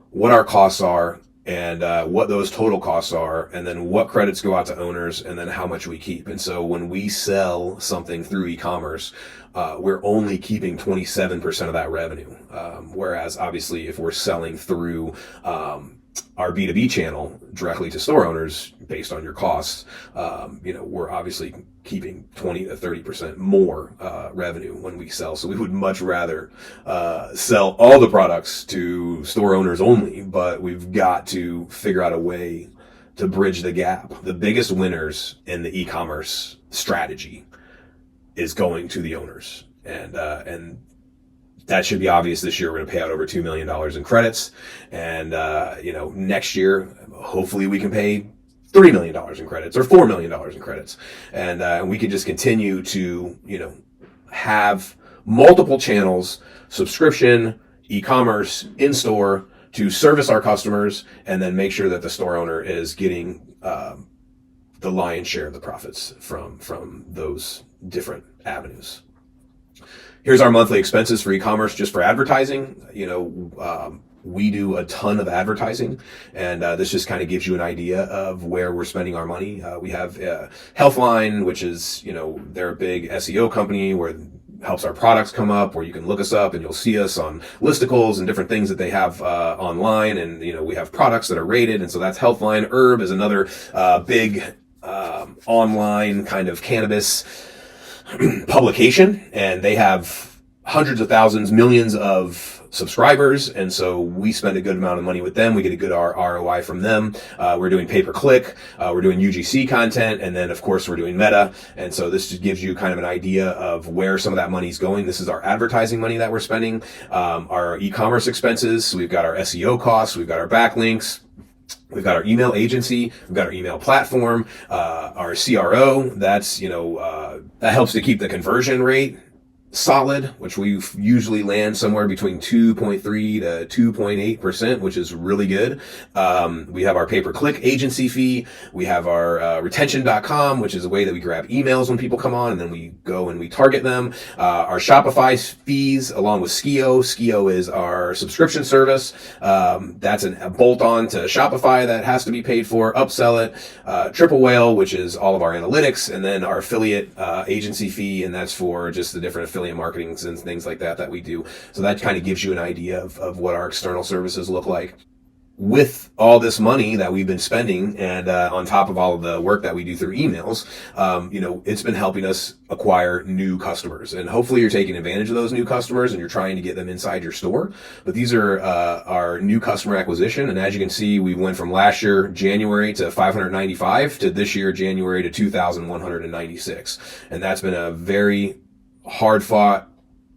what our costs are and what those total costs are, and then what credits go out to owners, and then how much we keep. And so when we sell something through e-commerce, we're only keeping 27% of that revenue. Whereas obviously if we're selling through our B2B channel directly to store owners based on your costs, we're obviously keeping 20 to 30% more revenue when we sell. So we would much rather sell all the products to store owners only, but we've got to figure out a way to bridge the gap. The biggest winners in the e-commerce strategy is going to the owners, and that should be obvious. This year, we're going to pay out over $2 million in credits. And, next year, hopefully we can pay $3 million in credits or $4 million in credits. And we can just continue to, have multiple channels, subscription, e-commerce, in-store, to service our customers, and then make sure that the store owner is getting the lion's share of the profits from those different avenues. Here's our monthly expenses for e-commerce just for advertising. We do a ton of advertising, and this just kind of gives you an idea of where we're spending our money. We have Healthline, which is, they're a big SEO company where helps our products come up, where you can look us up and you'll see us on listicles and different things that they have online. And, we have products that are rated. And so that's Healthline. Herb is another big online kind of cannabis publication. And they have hundreds of thousands, millions of subscribers. And so we spend a good amount of money with them. We get a good ROI from them. We're doing pay-per-click. We're doing UGC content. And then, of course, we're doing Meta. And so this just gives you kind of an idea of where some of that money's going. This is our advertising money that we're spending. Our e-commerce expenses. So we've got our SEO costs. We've got our backlinks. We've got our email agency. We've got our email platform. Our CRO. That's, that helps to keep the conversion rate solid, which we usually land somewhere between 2.3 to 2.8%, which is really good. We have our pay-per-click agency fee. We have our retention.com, which is a way that we grab emails when people come on, and then we go and we target them. Our Shopify fees, along with Skio. Skio is our subscription service. That's a bolt-on to Shopify that has to be paid for. Upsell it. Triple Whale, which is all of our analytics, and then our affiliate agency fee, and that's for just the different affiliate marketing and things like that we do. So that kind of gives you an idea of what our external services look like. With all this money that we've been spending, and on top of all of the work that we do through emails, it's been helping us acquire new customers. And hopefully you're taking advantage of those new customers and you're trying to get them inside your store. But these are our new customer acquisition. And as you can see, we went from last year, January, to 595 to this year, January, to 2,196. And that's been a very hard fought,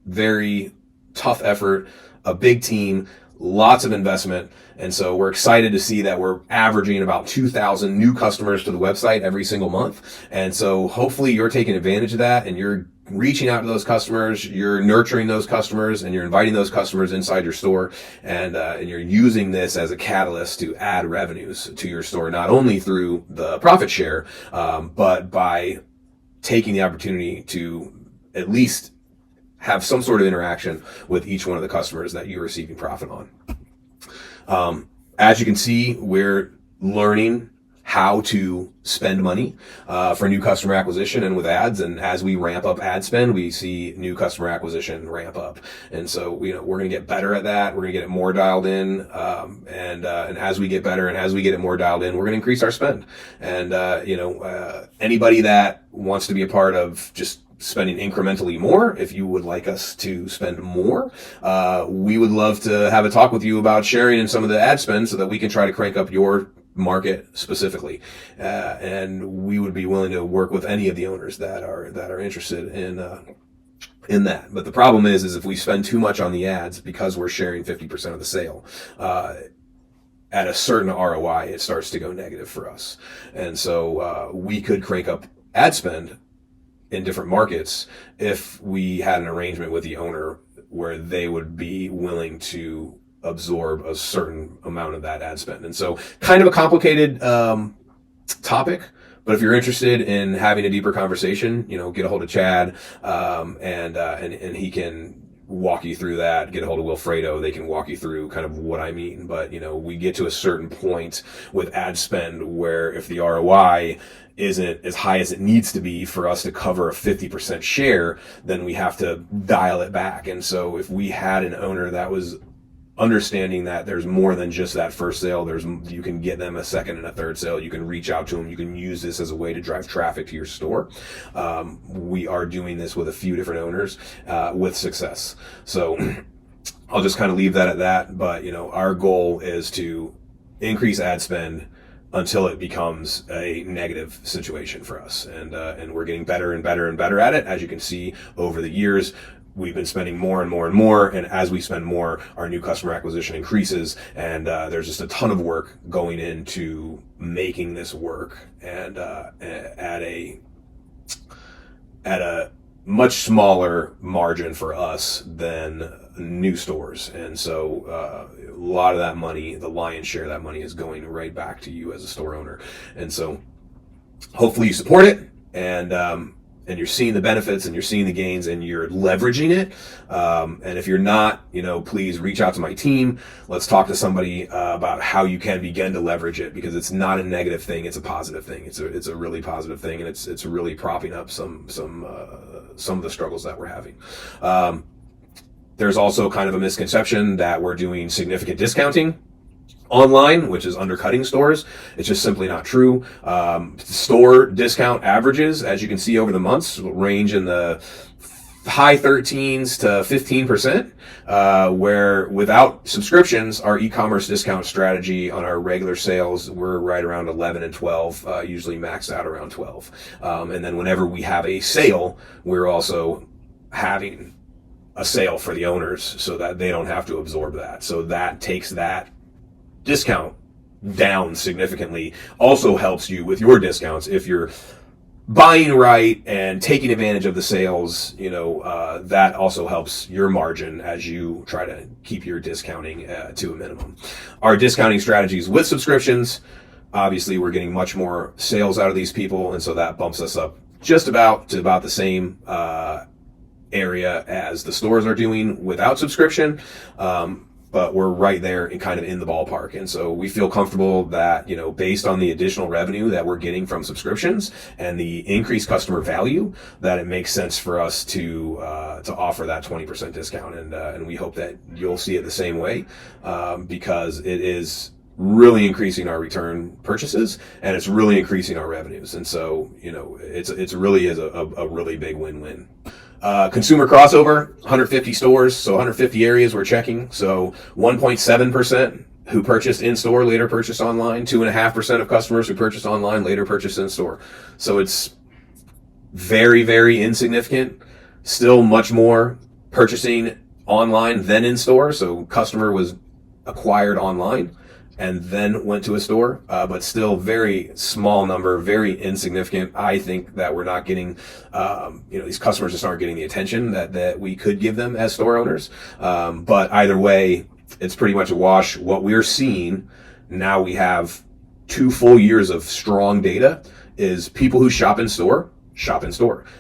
very tough effort, a big team, lots of investment. And so we're excited to see that we're averaging about 2,000 new customers to the website every single month. And so hopefully you're taking advantage of that and you're reaching out to those customers, you're nurturing those customers, and you're inviting those customers inside your store. And you're using this as a catalyst to add revenues to your store, not only through the profit share, but by taking the opportunity to at least have some sort of interaction with each one of the customers that you're receiving profit on. As you can see, we're learning how to spend money for new customer acquisition and with ads. And as we ramp up ad spend, we see new customer acquisition ramp up. And so, we're going to get better at that. We're going to get it more dialed in. And as we get better and as we get it more dialed in, we're going to increase our spend. And, anybody that wants to be a part of just spending incrementally more, if you would like us to spend more, we would love to have a talk with you about sharing in some of the ad spend so that we can try to crank up your market specifically. And we would be willing to work with any of the owners that are interested in that. But the problem is if we spend too much on the ads because we're sharing 50% of the sale, at a certain ROI, it starts to go negative for us. And so we could crank up ad spend in different markets if we had an arrangement with the owner where they would be willing to absorb a certain amount of that ad spend. And so kind of a complicated topic, but if you're interested in having a deeper conversation, get a hold of Chad, and he can walk you through that. Get a hold of Wilfredo. They can walk you through kind of what I mean. But, we get to a certain point with ad spend where if the ROI isn't as high as it needs to be for us to cover a 50% share, then we have to dial it back. And so if we had an owner that was understanding that there's more than just that first sale, you can get them a second and a third sale, you can reach out to them, you can use this as a way to drive traffic to your store. We are doing this with a few different owners with success. So I'll just kind of leave that at that. But, our goal is to increase ad spend until it becomes a negative situation for us. And we're getting better and better and better at it. As you can see over the years, we've been spending more and more and more, and as we spend more, our new customer acquisition increases, and there's just a ton of work going into making this work, and at a much smaller margin for us than new stores. And so a lot of that money, the lion's share of that money, is going right back to you as a store owner. And so hopefully you support it, and you're seeing the benefits, and you're seeing the gains, and you're leveraging it. And if you're not, please reach out to my team. Let's talk to somebody about how you can begin to leverage it, because it's not a negative thing. It's a positive thing. It's a really positive thing, and it's really propping up some of the struggles that we're having. There's also kind of a misconception that we're doing significant discounting online, which is undercutting stores. It's just simply not true. Store discount averages, as you can see over the months, range in the high 13s to 15%, where without subscriptions, our e-commerce discount strategy on our regular sales, we're right around 11 and 12, usually maxed out around 12. And then whenever we have a sale, we're also having a sale for the owners so that they don't have to absorb that. So that takes that discount down significantly. Also helps you with your discounts if you're buying right and taking advantage of the sales. That also helps your margin as you try to keep your discounting to a minimum. Our discounting strategies with subscriptions, obviously we're getting much more sales out of these people, and so that bumps us up just about to about the same area as the stores are doing without subscription. But we're right there and kind of in the ballpark. And so we feel comfortable that, based on the additional revenue that we're getting from subscriptions and the increased customer value, that it makes sense for us to offer that 20% discount. And we hope that you'll see it the same way, because it is really increasing our return purchases, and it's really increasing our revenues. And so, it's really is a really big win-win. Consumer crossover, 150 stores, so 150 areas we're checking. So 1.7% who purchased in-store later purchased online. 2.5% of customers who purchased online later purchased in-store. So it's very, very insignificant. Still much more purchasing online than in-store. So customer was acquired online and then went to a store, but still very small number, very insignificant. I think that we're not getting, these customers just aren't getting the attention that we could give them as store owners. But either way, it's pretty much a wash. What we're seeing now, we have 2 full years of strong data, is people who shop in store,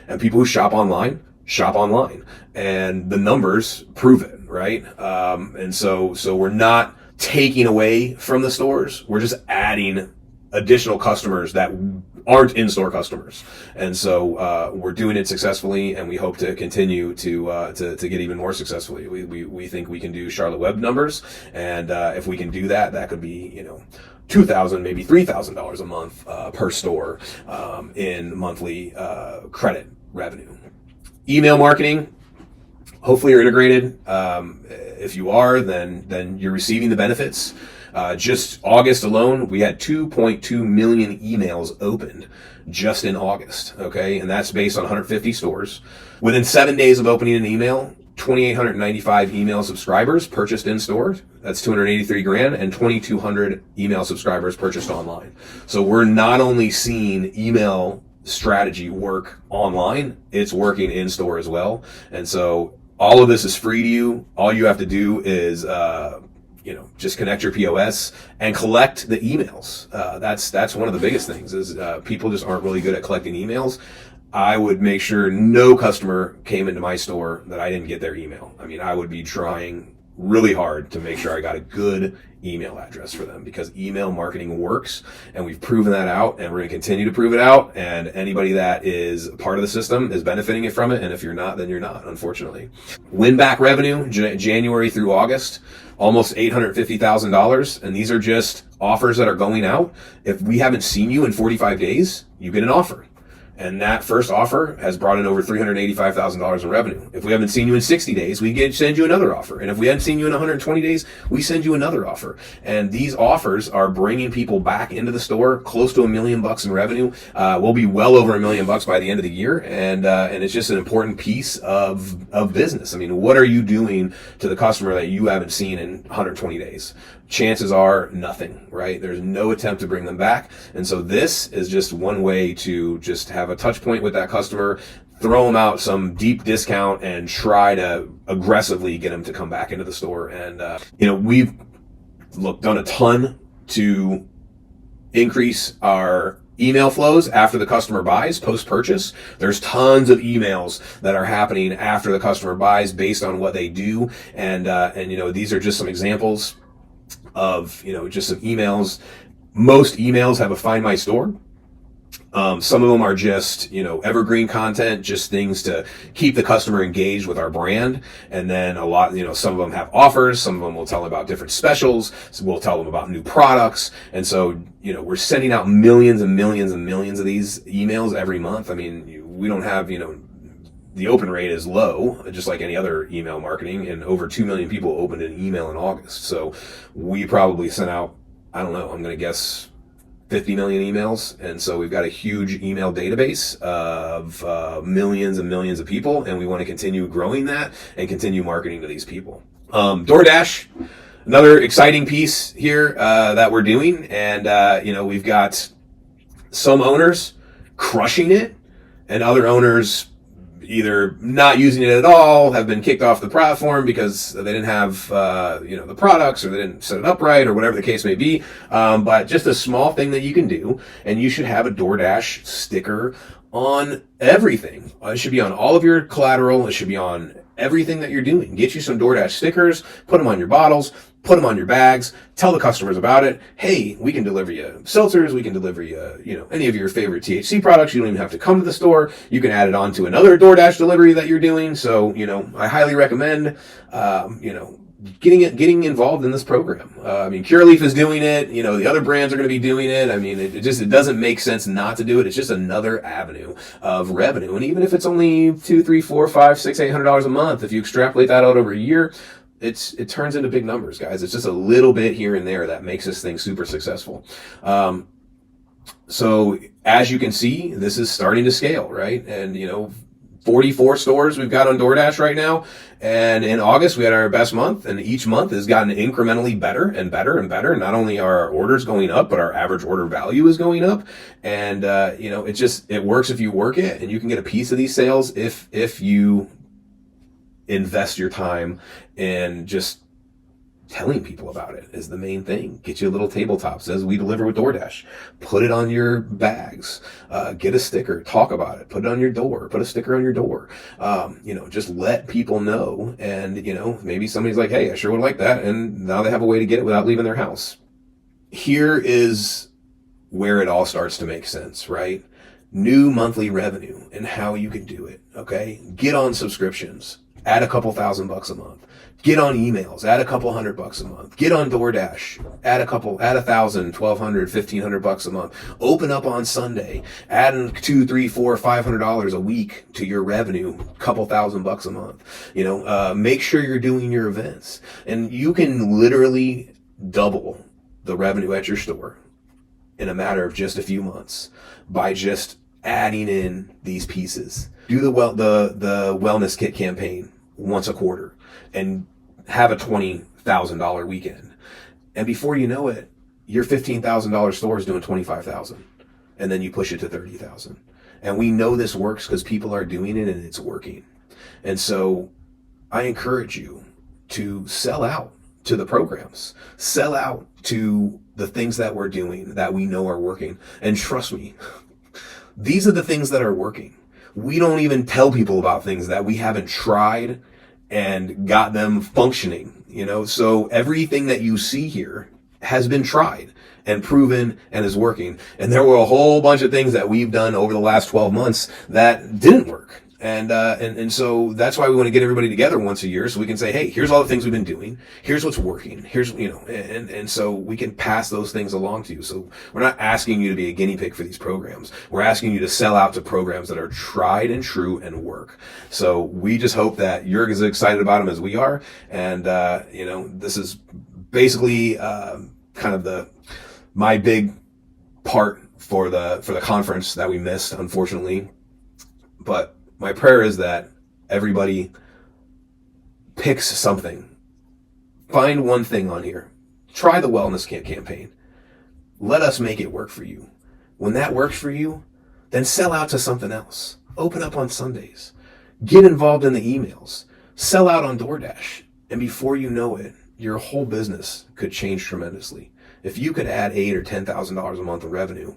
and people who shop online, and the numbers prove it, right? And so we're not taking away from the stores. We're just adding additional customers that aren't in-store customers. And so we're doing it successfully, and we hope to continue to get even more successfully. We think we can do Charlotte Web numbers, and if we can do that, that could be, $2,000, maybe $3,000 a month per store in monthly credit revenue. Email marketing, hopefully you're integrated. If you are, then you're receiving the benefits. Just August alone, we had 2.2 million emails opened just in August. Okay, and that's based on 150 stores. Within 7 days of opening an email, 2,895 email subscribers purchased in store. That's $283,000, and 2,200 email subscribers purchased online. So we're not only seeing email strategy work online, it's working in store as well. And so all of this is free to you. All you have to do is, just connect your POS and collect the emails. That's one of the biggest things, is people just aren't really good at collecting emails. I would make sure no customer came into my store that I didn't get their email. I mean, I would be trying really hard to make sure I got a good email address for them, because email marketing works, and we've proven that out, and we're going to continue to prove it out. And anybody that is part of the system is benefiting it from it. And if you're not, then you're not, unfortunately. Win back revenue, January through August, almost $850,000. And these are just offers that are going out. If we haven't seen you in 45 days, you get an offer. And that first offer has brought in over $385,000 in revenue. If we haven't seen you in 60 days, we send you another offer. And if we haven't seen you in 120 days, we send you another offer. And these offers are bringing people back into the store, close to $1 million in revenue. We'll be well over $1 million by the end of the year. And it's just an important piece of business. I mean, what are you doing to the customer that you haven't seen in 120 days? Chances are nothing, right? There's no attempt to bring them back. And so this is just one way to just have a touch point with that customer, throw them out some deep discount and try to aggressively get them to come back into the store. And, we've done a ton to increase our email flows after the customer buys post-purchase. There's tons of emails that are happening after the customer buys based on what they do. And these are just some examples of, just some emails. Most emails have a Find My Store. Some of them are just, evergreen content, just things to keep the customer engaged with our brand. And then a lot, some of them have offers. Some of them will tell them about different specials. So we'll tell them about new products. And so, we're sending out millions and millions and millions of these emails every month. I mean, we don't have, the open rate is low, just like any other email marketing, and over 2 million people opened an email in August. So we probably sent out, I don't know, I'm going to guess 50 million emails. And so we've got a huge email database of millions and millions of people, and we want to continue growing that and continue marketing to these people. DoorDash, another exciting piece here that we're doing. And, we've got some owners crushing it and other owners either not using it at all, have been kicked off the platform because they didn't have, the products, or they didn't set it up right, or whatever the case may be. But just a small thing that you can do, and you should have a DoorDash sticker on everything. It should be on all of your collateral. It should be on everything that you're doing. Get you some DoorDash stickers, put them on your bottles, put them on your bags, tell the customers about it. Hey, we can deliver you seltzers, we can deliver you, any of your favorite THC products. You don't even have to come to the store. You can add it on to another DoorDash delivery that you're doing. So, I highly recommend, getting involved in this program. Curaleaf is doing it. The other brands are going to be doing it. I mean, it doesn't make sense not to do it. It's just another avenue of revenue. And even if it's only $200, $300, $400, $500, $600, $800 a month, if you extrapolate that out over a year, it turns into big numbers, guys. It's just a little bit here and there that makes this thing super successful. So as you can see, this is starting to scale, right? And, 44 stores we've got on DoorDash right now. And in August, we had our best month, and each month has gotten incrementally better and better and better. Not only are our orders going up, but our average order value is going up. And, it works if you work it, and you can get a piece of these sales if you invest your time in just telling people about it is the main thing. Get you a little tabletop, says we deliver with DoorDash. Put it on your bags. Get a sticker. Talk about it. Put it on your door. Put a sticker on your door. Just let people know. And, maybe somebody's like, hey, I sure would like that. And now they have a way to get it without leaving their house. Here is where it all starts to make sense, right? New monthly revenue and how you can do it. Okay. Get on subscriptions. Add a couple $1,000 a month. Get on emails, add a couple $100 a month. Get on DoorDash, add $1,000, $1,200, $1,500 a month. Open up on Sunday, add $200, $300, $400, $500 a week to your revenue, couple $1,000 a month. Make sure you're doing your events, and you can literally double the revenue at your store in a matter of just a few months by just adding in these pieces. Do the wellness kit campaign once a quarter and have a $20,000 weekend. And before you know it, your $15,000 store is doing $25,000. And then you push it to $30,000. And we know this works because people are doing it and it's working. And so I encourage you to sell out to the programs, sell out to the things that we're doing that we know are working. And trust me, these are the things that are working. We don't even tell people about things that we haven't tried and got them functioning, so everything that you see here has been tried and proven and is working. And there were a whole bunch of things that we've done over the last 12 months that didn't work. And so that's why we want to get everybody together once a year so we can say, hey, here's all the things we've been doing. Here's what's working. Here's, and so we can pass those things along to you. So we're not asking you to be a guinea pig for these programs. We're asking you to sell out to programs that are tried and true and work. So we just hope that you're as excited about them as we are. And, this is basically, kind of my big part for the conference that we missed, unfortunately. But my prayer is that everybody picks something. Find one thing on here. Try the wellness campaign. Let us make it work for you. When that works for you, then sell out to something else. Open up on Sundays. Get involved in the emails. Sell out on DoorDash. And before you know it, your whole business could change tremendously. If you could add $8,000 or $10,000 a month of revenue,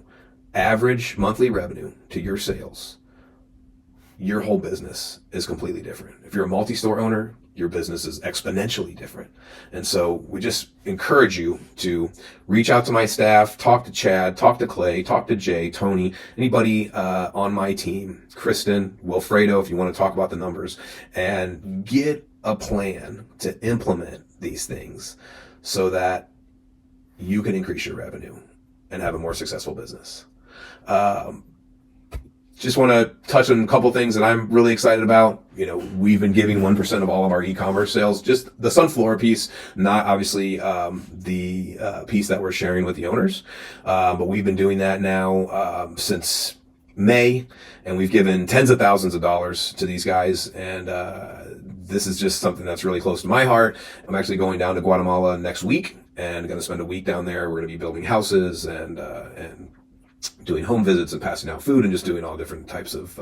average monthly revenue to your sales, your whole business is completely different. If you're a multi-store owner, your business is exponentially different. And so we just encourage you to reach out to my staff, talk to Chad, talk to Clay, talk to Jay, Tony, anybody on my team, Kristen, Wilfredo, if you want to talk about the numbers, and get a plan to implement these things so that you can increase your revenue and have a more successful business. Just want to touch on a couple things that I'm really excited about. We've been giving 1% of all of our e-commerce sales, just the Sunflora piece, not obviously the piece that we're sharing with the owners. But we've been doing that now since May, and we've given tens of thousands of dollars to these guys. And this is just something that's really close to my heart. I'm actually going down to Guatemala next week and going to spend a week down there. We're going to be building houses and doing home visits and passing out food and just doing all different types of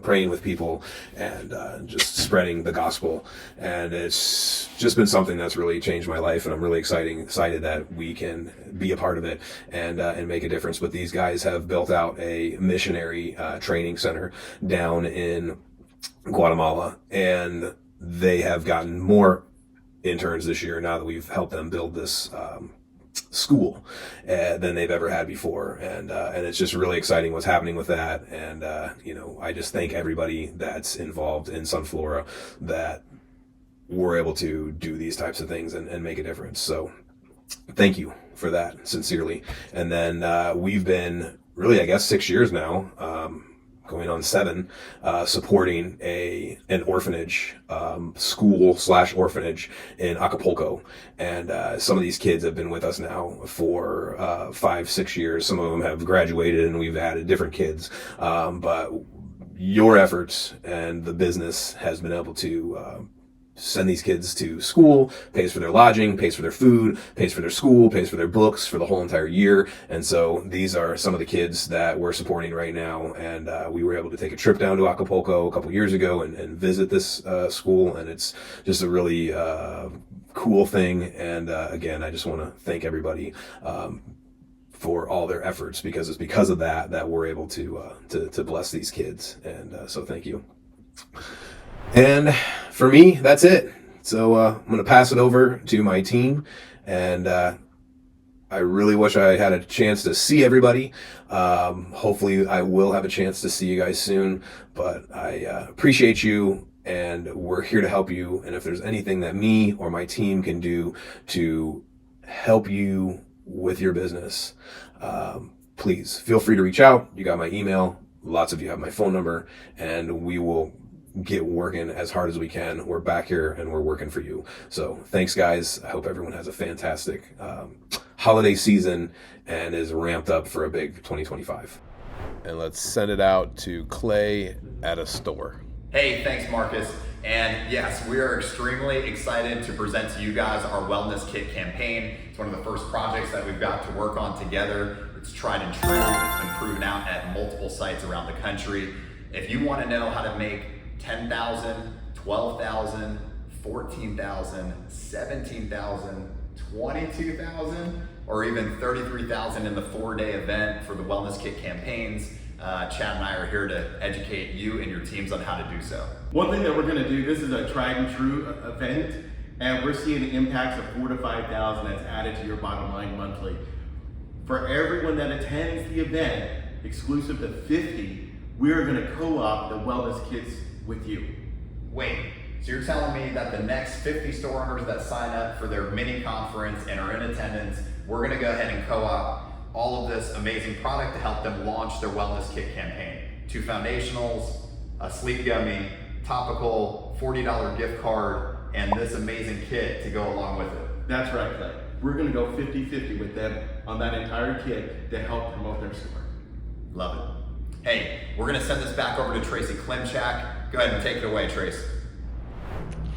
praying with people and just spreading the gospel. And it's just been something that's really changed my life, and I'm really excited that we can be a part of it and make a difference. But these guys have built out a missionary training center down in Guatemala, and they have gotten more interns this year now that we've helped them build this school than they've ever had before, and it's just really exciting what's happening with that. And I just thank everybody that's involved in Sunflora that we're able to do these types of things and make a difference. So thank you for that, sincerely. And then we've been really, I guess, 6 years now, going on 7, supporting an orphanage, school/orphanage in Acapulco. And some of these kids have been with us now for 5-6 years. Some of them have graduated, and we've added different kids. But your efforts and the business has been able to send these kids to school, pays for their lodging, pays for their food, pays for their school, pays for their books for the whole entire year. And so these are some of the kids that we're supporting right now. And we were able to take a trip down to Acapulco a couple years ago and visit this school. And it's just a really cool thing. And again, I just want to thank everybody for all their efforts, because it's because of that we're able to bless these kids. And so thank you. And for me, that's it. So I'm going to pass it over to my team, and I really wish I had a chance to see everybody. Hopefully I will have a chance to see you guys soon, but I appreciate you, and we're here to help you. And if there's anything that me or my team can do to help you with your business, please feel free to reach out. You got my email. Lots of you have my phone number, and we will get working as hard as we can. We're back here and we're working for you. So thanks, guys. I hope everyone has a fantastic holiday season and is ramped up for a big 2025. And let's send it out to Clay at a store. Hey, thanks, Marcus. And yes, we are extremely excited to present to you guys our Wellness Kit campaign. It's one of the first projects that we've got to work on together. It's tried and true. It's been proven out at multiple sites around the country. If you want to know how to make 10,000, 12,000, 14,000, 17,000, 22,000, or even 33,000 in the 4-day event for the Wellness Kit campaigns, Chad and I are here to educate you and your teams on how to do so. One thing that we're going to do, this is a tried and true event, and we're seeing impacts of 4,000 to 5,000 that's added to your bottom line monthly. For everyone that attends the event, exclusive to 50, we're going to co-op the Wellness Kits with you. Wait, so you're telling me that the next 50 store owners that sign up for their mini conference and are in attendance, we're gonna go ahead and co-op all of this amazing product to help them launch their wellness kit campaign. 2 foundationals, a sleep gummy, topical, $40 gift card, and this amazing kit to go along with it. That's right, Clay. We're gonna go 50-50 with them on that entire kit to help promote their store. Love it. Hey, we're gonna send this back over to Tracy Klimchak. Go ahead and take it away, Trace.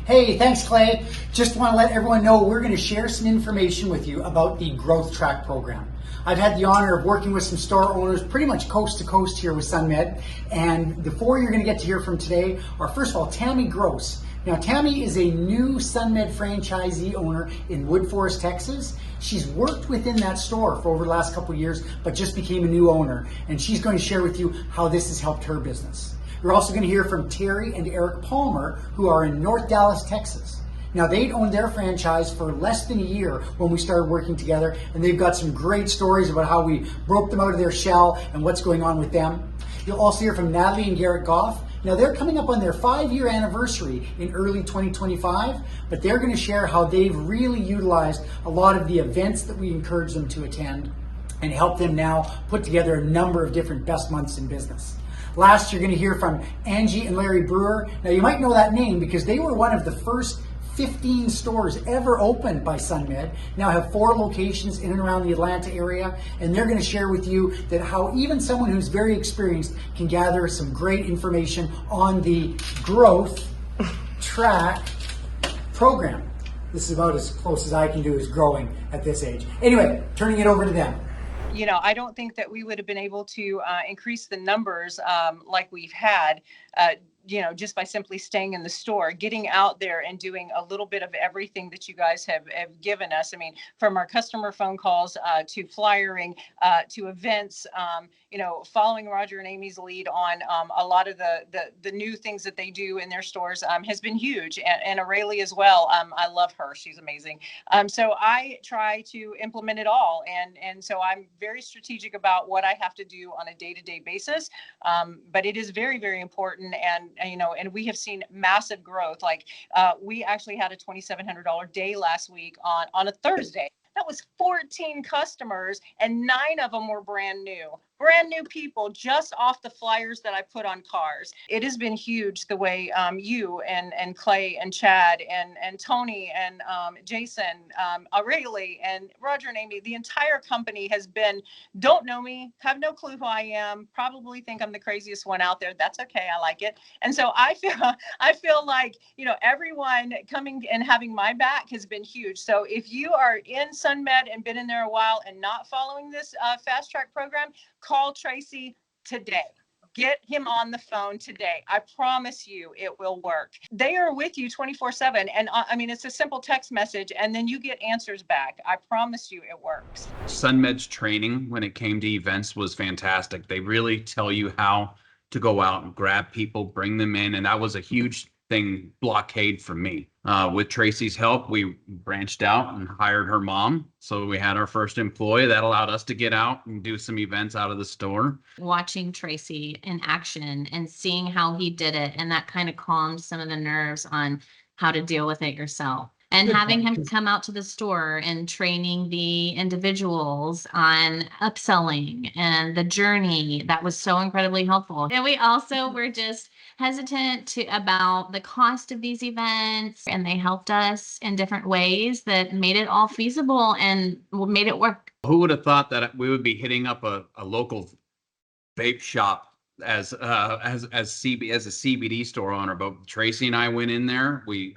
Hey, thanks, Clay. Just want to let everyone know we're going to share some information with you about the Growth Track program. I've had the honor of working with some store owners pretty much coast to coast here with SunMed, and the 4 you're going to get to hear from today are, first of all, Tammy Gross. Now, Tammy is a new SunMed franchisee owner in Woodforest, Texas. She's worked within that store for over the last couple of years, but just became a new owner, and she's going to share with you how this has helped her business. You're also going to hear from Terry and Eric Palmer, who are in North Dallas, Texas. Now, they'd owned their franchise for less than a year when we started working together, and they've got some great stories about how we broke them out of their shell and what's going on with them. You'll also hear from Natalie and Garrett Goff. Now, they're coming up on their 5-year anniversary in early 2025, but they're going to share how they've really utilized a lot of the events that we encourage them to attend and help them now put together a number of different best months in business. Last, you're going to hear from Angie and Larry Brewer. Now, you might know that name because they were one of the first 15 stores ever opened by SunMed, now have 4 locations in and around the Atlanta area, and they're going to share with you that how even someone who's very experienced can gather some great information on the Growth Track program. This is about as close as I can do as growing at this age. Anyway, turning it over to them. You know, I don't think that we would have been able to increase the numbers like we've had, just by simply staying in the store, getting out there and doing a little bit of everything that you guys have given us. I mean, from our customer phone calls to flyering to events, following Roger and Amy's lead on a lot of the new things that they do in their stores has been huge. And Aurelie as well. I love her. She's amazing. So I try to implement it all. And so I'm very strategic about what I have to do on a day-to-day basis. But it is very, very important. And we have seen massive growth. Like we actually had a $2,700 day last week on a Thursday. That was 14 customers and 9 of them were brand new people just off the flyers that I put on cars. It has been huge the way you and Clay and Chad and Tony and Jason, Aurelie and Roger and Amy, the entire company has been, don't know me, have no clue who I am, probably think I'm the craziest one out there. That's okay. I like it. And so I feel like, everyone coming and having my back has been huge. So if you are in SunMed and been in there a while and not following this fast track program, call Tracy today. Get him on the phone today. I promise you it will work. They are with you 24/7. And it's a simple text message and then you get answers back. I promise you it works. SunMed's training when it came to events was fantastic. They really tell you how to go out and grab people, bring them in. And that was a huge blockade for me. With Tracy's help, we branched out and hired her mom. So we had our first employee that allowed us to get out and do some events out of the store. Watching Tracy in action and seeing how he did it, and that kind of calmed some of the nerves on how to deal with it yourself. And having him come out to the store and training the individuals on upselling and the journey, that was so incredibly helpful. And we also were just hesitant about the cost of these events, and they helped us in different ways that made it all feasible and made it work. Who would have thought that we would be hitting up a local vape shop as a CBD store owner? But Tracy and I went in there. We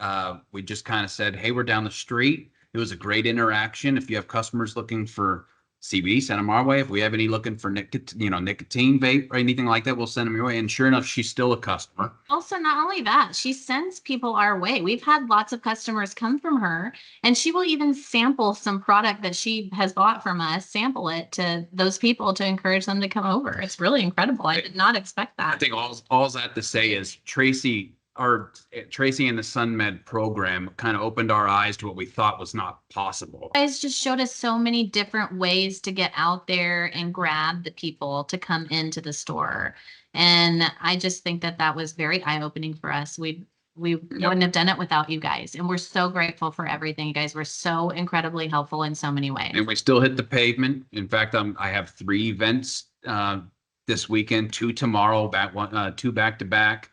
just kind of said, hey, we're down the street. It was a great interaction. If you have customers looking for CBD, send them our way. If we have any looking for nicotine vape or anything like that, we'll send them your way. And sure enough, she's still a customer. Also, not only that, she sends people our way. We've had lots of customers come from her, and she will even sample some product that she has bought from us, sample it to those people to encourage them to come over. It's really incredible. I did not expect that. I think all I have to say is Tracy and the SunMed program kind of opened our eyes to what we thought was not possible. You guys just showed us so many different ways to get out there and grab the people to come into the store. And I just think that that was very eye-opening for us. We wouldn't have done it without you guys. And we're so grateful for everything. You guys were so incredibly helpful in so many ways. And we still hit the pavement. In fact, I have 3 events this weekend, 2 tomorrow, 2 back to back.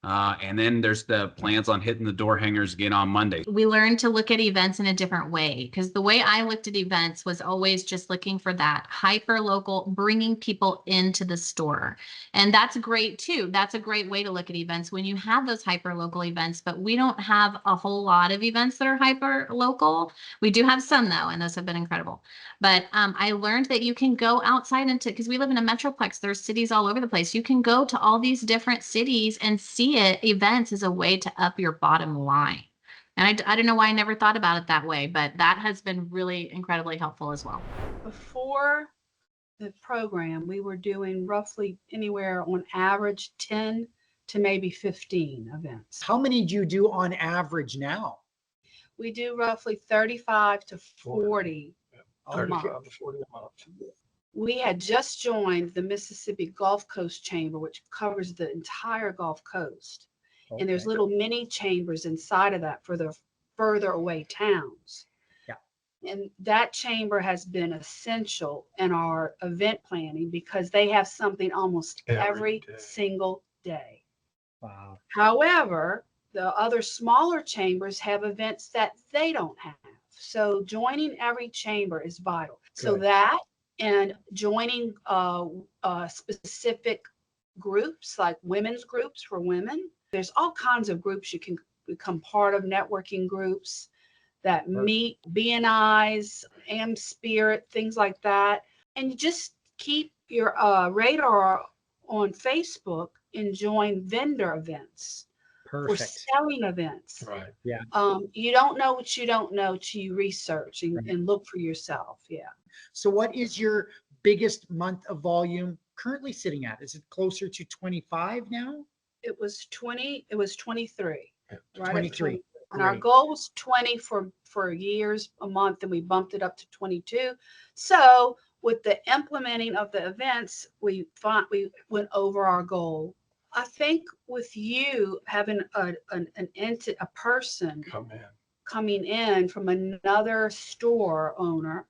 And then there's the plans on hitting the door hangers again on Monday. We learned to look at events in a different way, because the way I looked at events was always just looking for that hyper local, bringing people into the store. And that's great too. That's a great way to look at events when you have those hyper local events, but we don't have a whole lot of events that are hyper local. We do have some though, and those have been incredible. But I learned that you can go outside into, because we live in a metroplex, there's cities all over the place. You can go to all these different cities and see events as a way to up your bottom line. And I don't know why I never thought about it that way, but that has been really incredibly helpful as well. Before the program, we were doing roughly anywhere on average 10 to maybe 15 events. How many do you do on average now? We do roughly 35 to 40 a month. We had just joined the Mississippi Gulf Coast Chamber, which covers the entire Gulf Coast. Okay. And there's little mini chambers inside of that for the further away towns. Yeah. And that chamber has been essential in our event planning because they have something almost every single day. Wow. However, the other smaller chambers have events that they don't have. So joining every chamber is vital. Good. So that and joining specific groups like women's groups for women. There's all kinds of groups you can become part of, networking groups that meet, BNIs, AM Spirit, things like that. And you just keep your radar on Facebook and join vendor events. Perfect. Or selling events. Right. Yeah. You don't know what you don't know till you research and look for yourself. Yeah. So what is your biggest month of volume currently sitting at? Is it closer to 25 now? It was 20. It was 23. Right. 23. And our goal was 20 for years a month, and we bumped it up to 22. So with the implementing of the events, we went over our goal. I think with you having a person coming in from another store owner,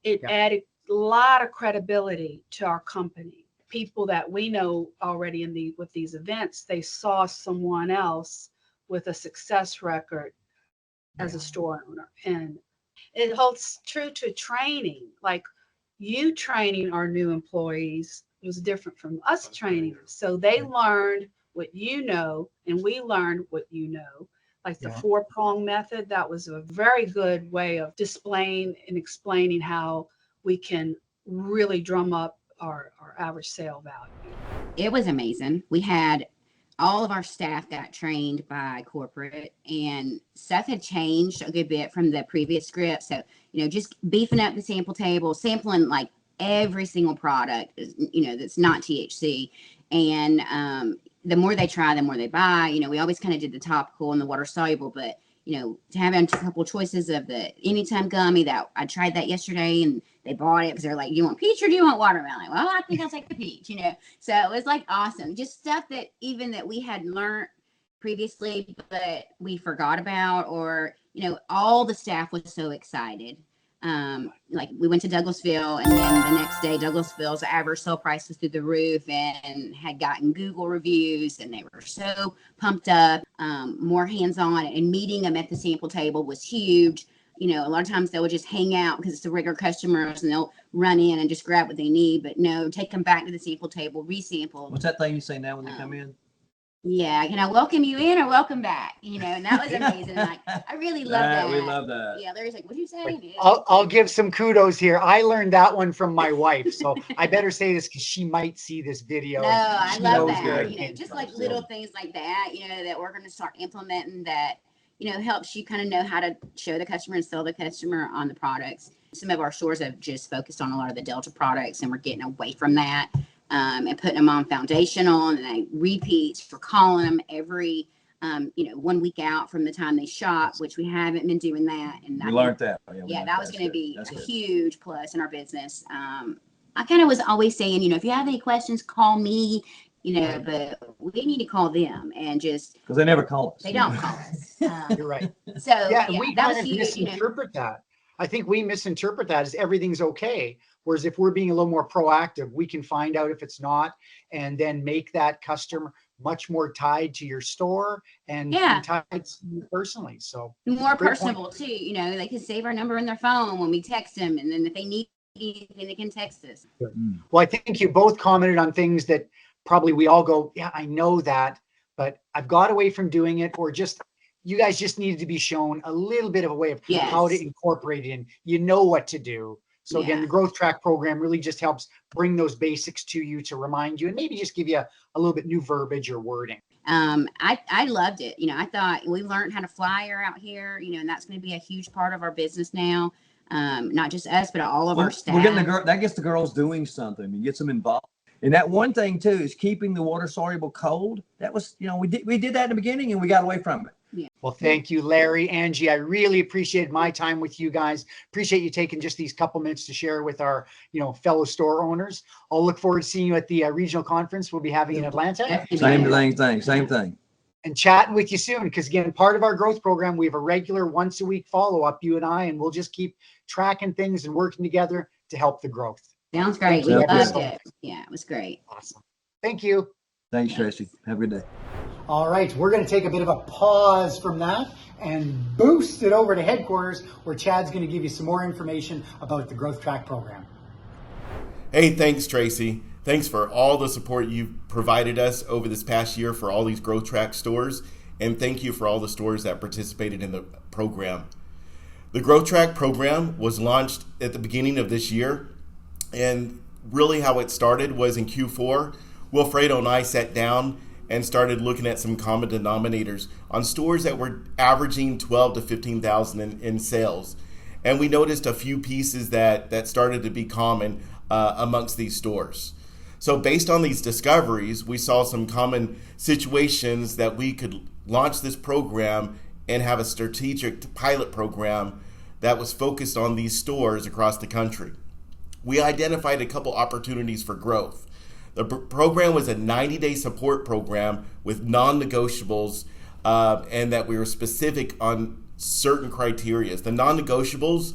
it added a lot of credibility to our company. People that we know already with these events, they saw someone else with a success record as a store owner. And it holds true to training. Like you training our new employees was different from us training them. So they learned what you know, and we learned what you know. Like the 4-prong method, that was a very good way of displaying and explaining how we can really drum up our average sale value. It was amazing. We had all of our staff got trained by corporate, and stuff had changed a good bit from the previous script. So, just beefing up the sample table, sampling like every single product, that's not THC. And the more they try, the more they buy. We always kind of did the topical and the water soluble, but to have a couple choices of the Anytime gummy that I tried that yesterday, and they bought it because they're like, "You want peach or do you want watermelon?" Well, I think I'll take the peach. So it was like awesome, just stuff that even that we had learned previously, but we forgot about, or all the staff was so excited. Like we went to Douglasville, and then the next day Douglasville's average sale price was through the roof and had gotten Google reviews, and they were so pumped up. More hands-on, and meeting them at the sample table was huge. A lot of times they would just hang out because it's the regular customers, and they'll run in and just grab what they need, but no, take them back to the sample table, resample. What's that thing you say now when they come in? Yeah, can I welcome you in or welcome back? And that was amazing. Like, I really love that. We love that. Yeah, Larry's like, "What'd you say?" I'll give some kudos here. I learned that one from my wife, so I better say this because she might see this video. No, I love that. Just like little things like that, that we're going to start implementing that, helps you kind of know how to show the customer and sell the customer on the products. Some of our stores have just focused on a lot of the Delta products, and we're getting away from that. And putting them on foundational, and they repeats for calling them every, 1 week out from the time they shop, which we haven't been doing that. And we learned that. Yeah, that was going to be a huge plus in our business. I kind of was always saying, if you have any questions, call me, but we need to call them and just, Because they never call us. they don't call us. You're right. So Yeah, yeah, we that kind was of huge. misinterpret that. I think we misinterpret that as everything's okay. Whereas if we're being a little more proactive, we can find out if it's not, and then make that customer much more tied to your store and Yeah. tied to you personally. So More great personable too. They can save our number in their phone when we text them, and then if they need anything, they can text us. Well, I think you both commented on things that probably we all go, yeah, I know that, but I've got away from doing it, or just you guys just needed to be shown a little bit of a way of how to Yes. incorporate it in. You know what to do. So again, Yeah. the Growth Track program really just helps bring those basics to you to remind you, and maybe just give you a little bit new verbiage or wording. I loved it. I thought we learned how to flyer out here, and that's going to be a huge part of our business now. Not just us, but all of our staff. We're getting that gets the girls doing something and gets them involved. And that one thing too is keeping the water soluble cold. That was, we did that in the beginning and we got away from it. Well, thank you, Larry, Angie. I really appreciated my time with you guys. Appreciate you taking just these couple minutes to share with our, fellow store owners. I'll look forward to seeing you at the regional conference we'll be having in Atlanta. Same thing. And chatting with you soon, because again, part of our growth program, we have a regular once a week follow-up, you and I, and we'll just keep tracking things and working together to help the growth. Sounds great. We Sounds loved good. it. Yeah, it was great. Awesome. Thank you. Thanks, Tracy. Have a good day. All right, we're going to take a bit of a pause from that and boost it over to headquarters, where Chad's going to give you some more information about the Growth Track program. Hey, thanks, Tracy. Thanks for all the support you've provided us over this past year for all these Growth Track stores, and thank you for all the stores that participated in the program. The Growth Track program was launched at the beginning of this year, and really how it started was in Q4. Wilfredo and I sat down and started looking at some common denominators on stores that were averaging 12 to 15,000 in sales. And we noticed a few pieces that started to be common amongst these stores. So based on these discoveries, we saw some common situations that we could launch this program and have a strategic pilot program that was focused on these stores across the country. We identified a couple opportunities for growth. The program was a 90-day support program with non-negotiables, and that we were specific on certain criteria. The non-negotiables,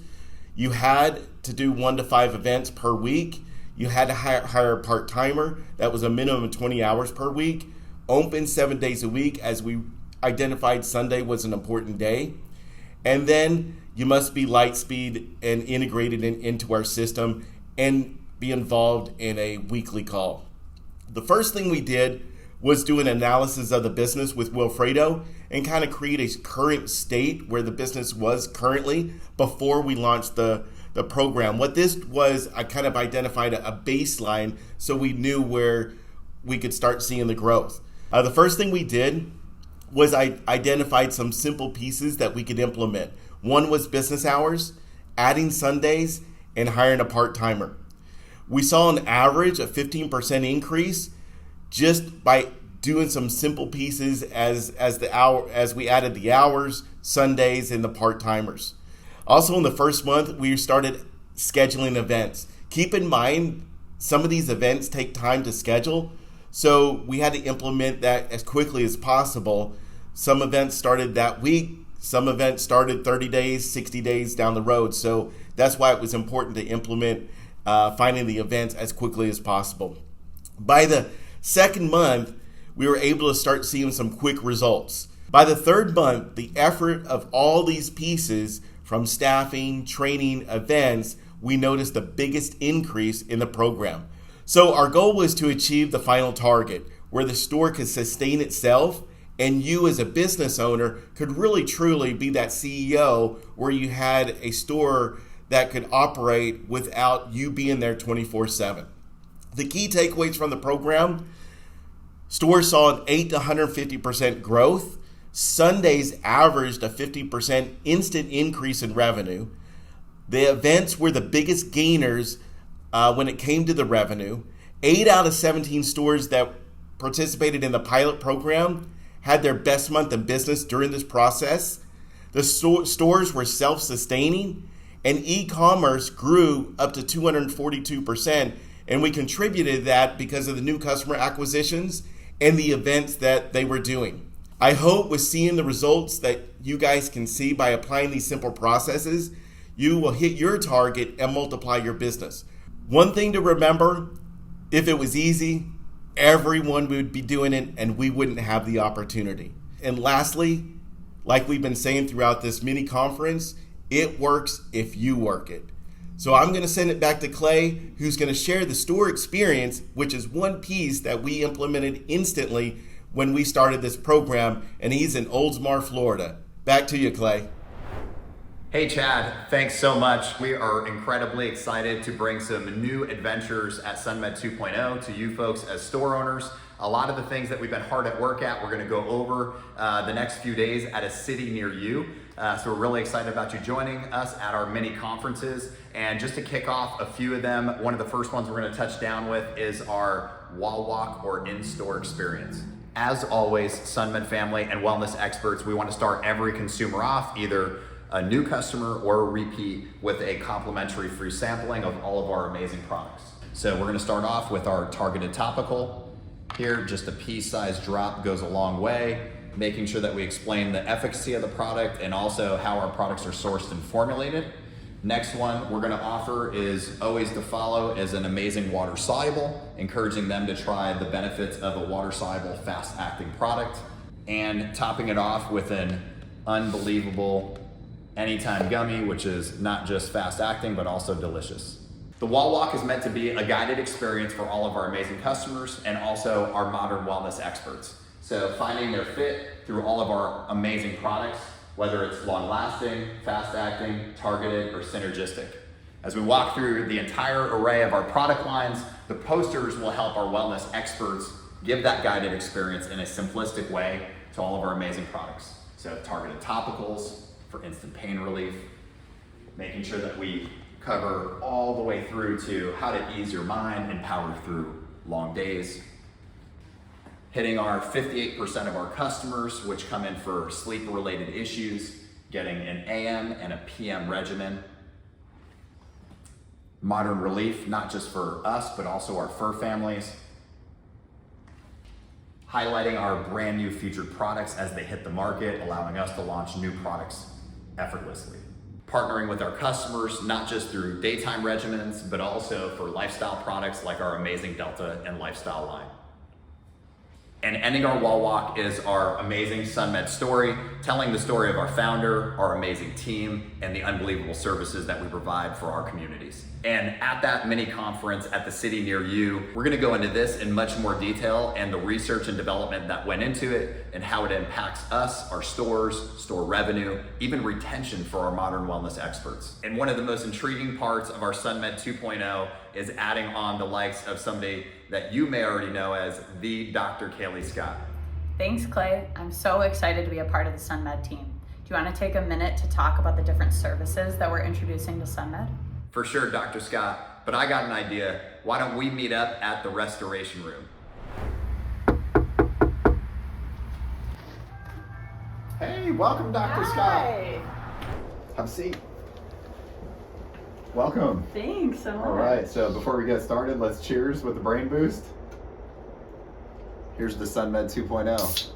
you had to do 1 to 5 events per week. You had to hire a part-timer. That was a minimum of 20 hours per week. Open 7 days a week, as we identified Sunday was an important day. And then you must be Lightspeed and integrated into our system and be involved in a weekly call. The first thing we did was do an analysis of the business with Wilfredo and kind of create a current state where the business was currently before we launched the program. What this was, I kind of identified a baseline so we knew where we could start seeing the growth. The first thing we did was I identified some simple pieces that we could implement. One was business hours, adding Sundays, and hiring a part-timer. We saw an average of 15% increase just by doing some simple pieces as we added the hours, Sundays, and the part-timers. Also in the first month, we started scheduling events. Keep in mind, some of these events take time to schedule, so we had to implement that as quickly as possible. Some events started that week, some events started 30 days, 60 days down the road. So that's why it was important to implement finding the events as quickly as possible. By the second month, we were able to start seeing some quick results. By the third month, the effort of all these pieces, from staffing, training, events, we noticed the biggest increase in the program. So our goal was to achieve the final target, where the store could sustain itself and you as a business owner could really truly be that CEO, where you had a store that could operate without you being there 24/7. The key takeaways from the program: stores saw an 8 to 150% growth. Sundays averaged a 50% instant increase in revenue. The events were the biggest gainers when it came to the revenue. 8 out of 17 stores that participated in the pilot program had their best month in business during this process. The stores were self-sustaining, and e-commerce grew up to 242%, And we contributed that because of the new customer acquisitions and the events that they were doing. I hope with seeing the results that you guys can see by applying these simple processes, you will hit your target and multiply your business. One thing to remember, if it was easy, everyone would be doing it and we wouldn't have the opportunity. And lastly, like we've been saying throughout this mini conference, it works if you work it. So I'm going to send it back to Clay, who's going to share the store experience, which is one piece that we implemented instantly when we started this program, and he's in Oldsmar, Florida. Back to you, Clay. Hey Chad, thanks so much. We are incredibly excited to bring some new adventures at SunMed 2.0 to you folks as store owners. A lot of the things that we've been hard at work at, we're gonna go over the next few days at a city near you. So we're really excited about you joining us at our mini conferences. And just to kick off a few of them, one of the first ones we're gonna touch down with is our wall walk or in-store experience. As always, SunMed family and wellness experts, we wanna start every consumer off, either a new customer or a repeat, with a complimentary free sampling of all of our amazing products. So we're gonna start off with our targeted topical. Here, just a pea-sized drop goes a long way, making sure that we explain the efficacy of the product and also how our products are sourced and formulated. Next one we're gonna offer is Always to Follow as an amazing water soluble, encouraging them to try the benefits of a water soluble, fast acting product, and topping it off with an unbelievable Anytime Gummy, which is not just fast acting, but also delicious. The Wall Walk is meant to be a guided experience for all of our amazing customers and also our modern wellness experts. So finding their fit through all of our amazing products, whether it's long lasting, fast acting, targeted, or synergistic. As we walk through the entire array of our product lines, the posters will help our wellness experts give that guided experience in a simplistic way to all of our amazing products. So targeted topicals for instant pain relief, making sure that we cover all the way through to how to ease your mind and power through long days. Hitting our 58% of our customers, which come in for sleep-related issues, getting an AM and a PM regimen. Modern relief, not just for us, but also our fur families. Highlighting our brand new featured products as they hit the market, allowing us to launch new products effortlessly. Partnering with our customers, not just through daytime regimens, but also for lifestyle products like our amazing Delta and Lifestyle line. And ending our wall walk is our amazing SunMed story, telling the story of our founder, our amazing team, and the unbelievable services that we provide for our communities. And at that mini conference at the city near you, we're gonna go into this in much more detail and the research and development that went into it and how it impacts us, our stores, store revenue, even retention for our modern wellness experts. And one of the most intriguing parts of our SunMed 2.0 is adding on the likes of somebody that you may already know as the Dr. Kaylee Scott. Thanks, Clay. I'm so excited to be a part of the SunMed team. Do you want to take a minute to talk about the different services that we're introducing to SunMed? For sure, Dr. Scott, but I got an idea. Why don't we meet up at the restoration room? Hey, welcome, Dr. Scott. Have a seat. Welcome. Thanks so much. All right, so before we get started, let's cheers with the brain boost. Here's the SunMed 2.0.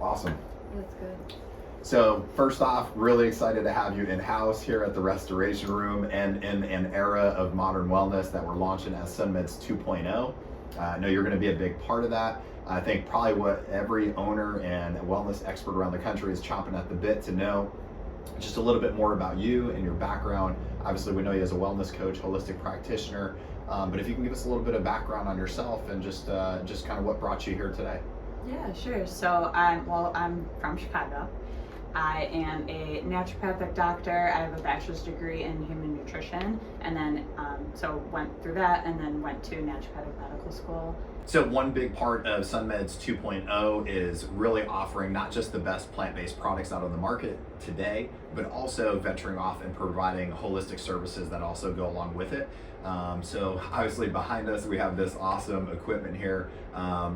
Awesome. That's good. So first off, really excited to have you in-house here at the Restoration Room and in an era of modern wellness that we're launching as SunMed's 2.0. I know you're going to be a big part of that. I think probably what every owner and wellness expert around the country is chomping at the bit to know just a little bit more about you and your background. Obviously, we know you as a wellness coach, holistic practitioner, but if you can give us a little bit of background on yourself and just kind of what brought you here today. Yeah, sure. So I'm from Chicago. I am a naturopathic doctor. I have a bachelor's degree in human nutrition, and then so went through that and then went to naturopathic medical school. So one big part of SunMed's 2.0 is really offering not just the best plant-based products out on the market today, but also venturing off and providing holistic services that also go along with it. So obviously behind us, we have this awesome equipment here.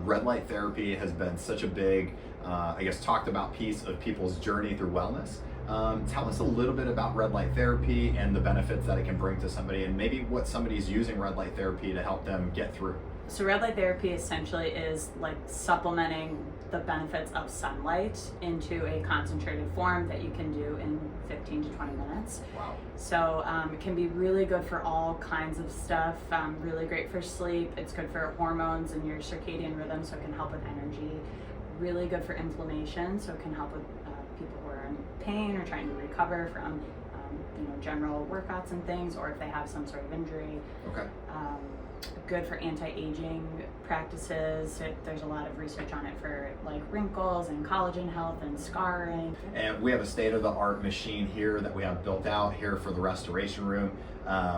Red light therapy has been such a big, talked about piece of people's journey through wellness. Tell us a little bit about red light therapy and the benefits that it can bring to somebody, and maybe what somebody's using red light therapy to help them get through. So red light therapy essentially is like supplementing the benefits of sunlight into a concentrated form that you can do in 15 to 20 minutes. Wow. So it can be really good for all kinds of stuff, really great for sleep. It's good for hormones and your circadian rhythm, so it can help with energy. Really good for inflammation, so it can help with people who are in pain or trying to recover from general workouts and things, or if they have some sort of injury. Okay. Good for anti-aging practices. There's a lot of research on it for like wrinkles and collagen health and scarring. And we have a state-of-the-art machine here that we have built out here for the restoration room.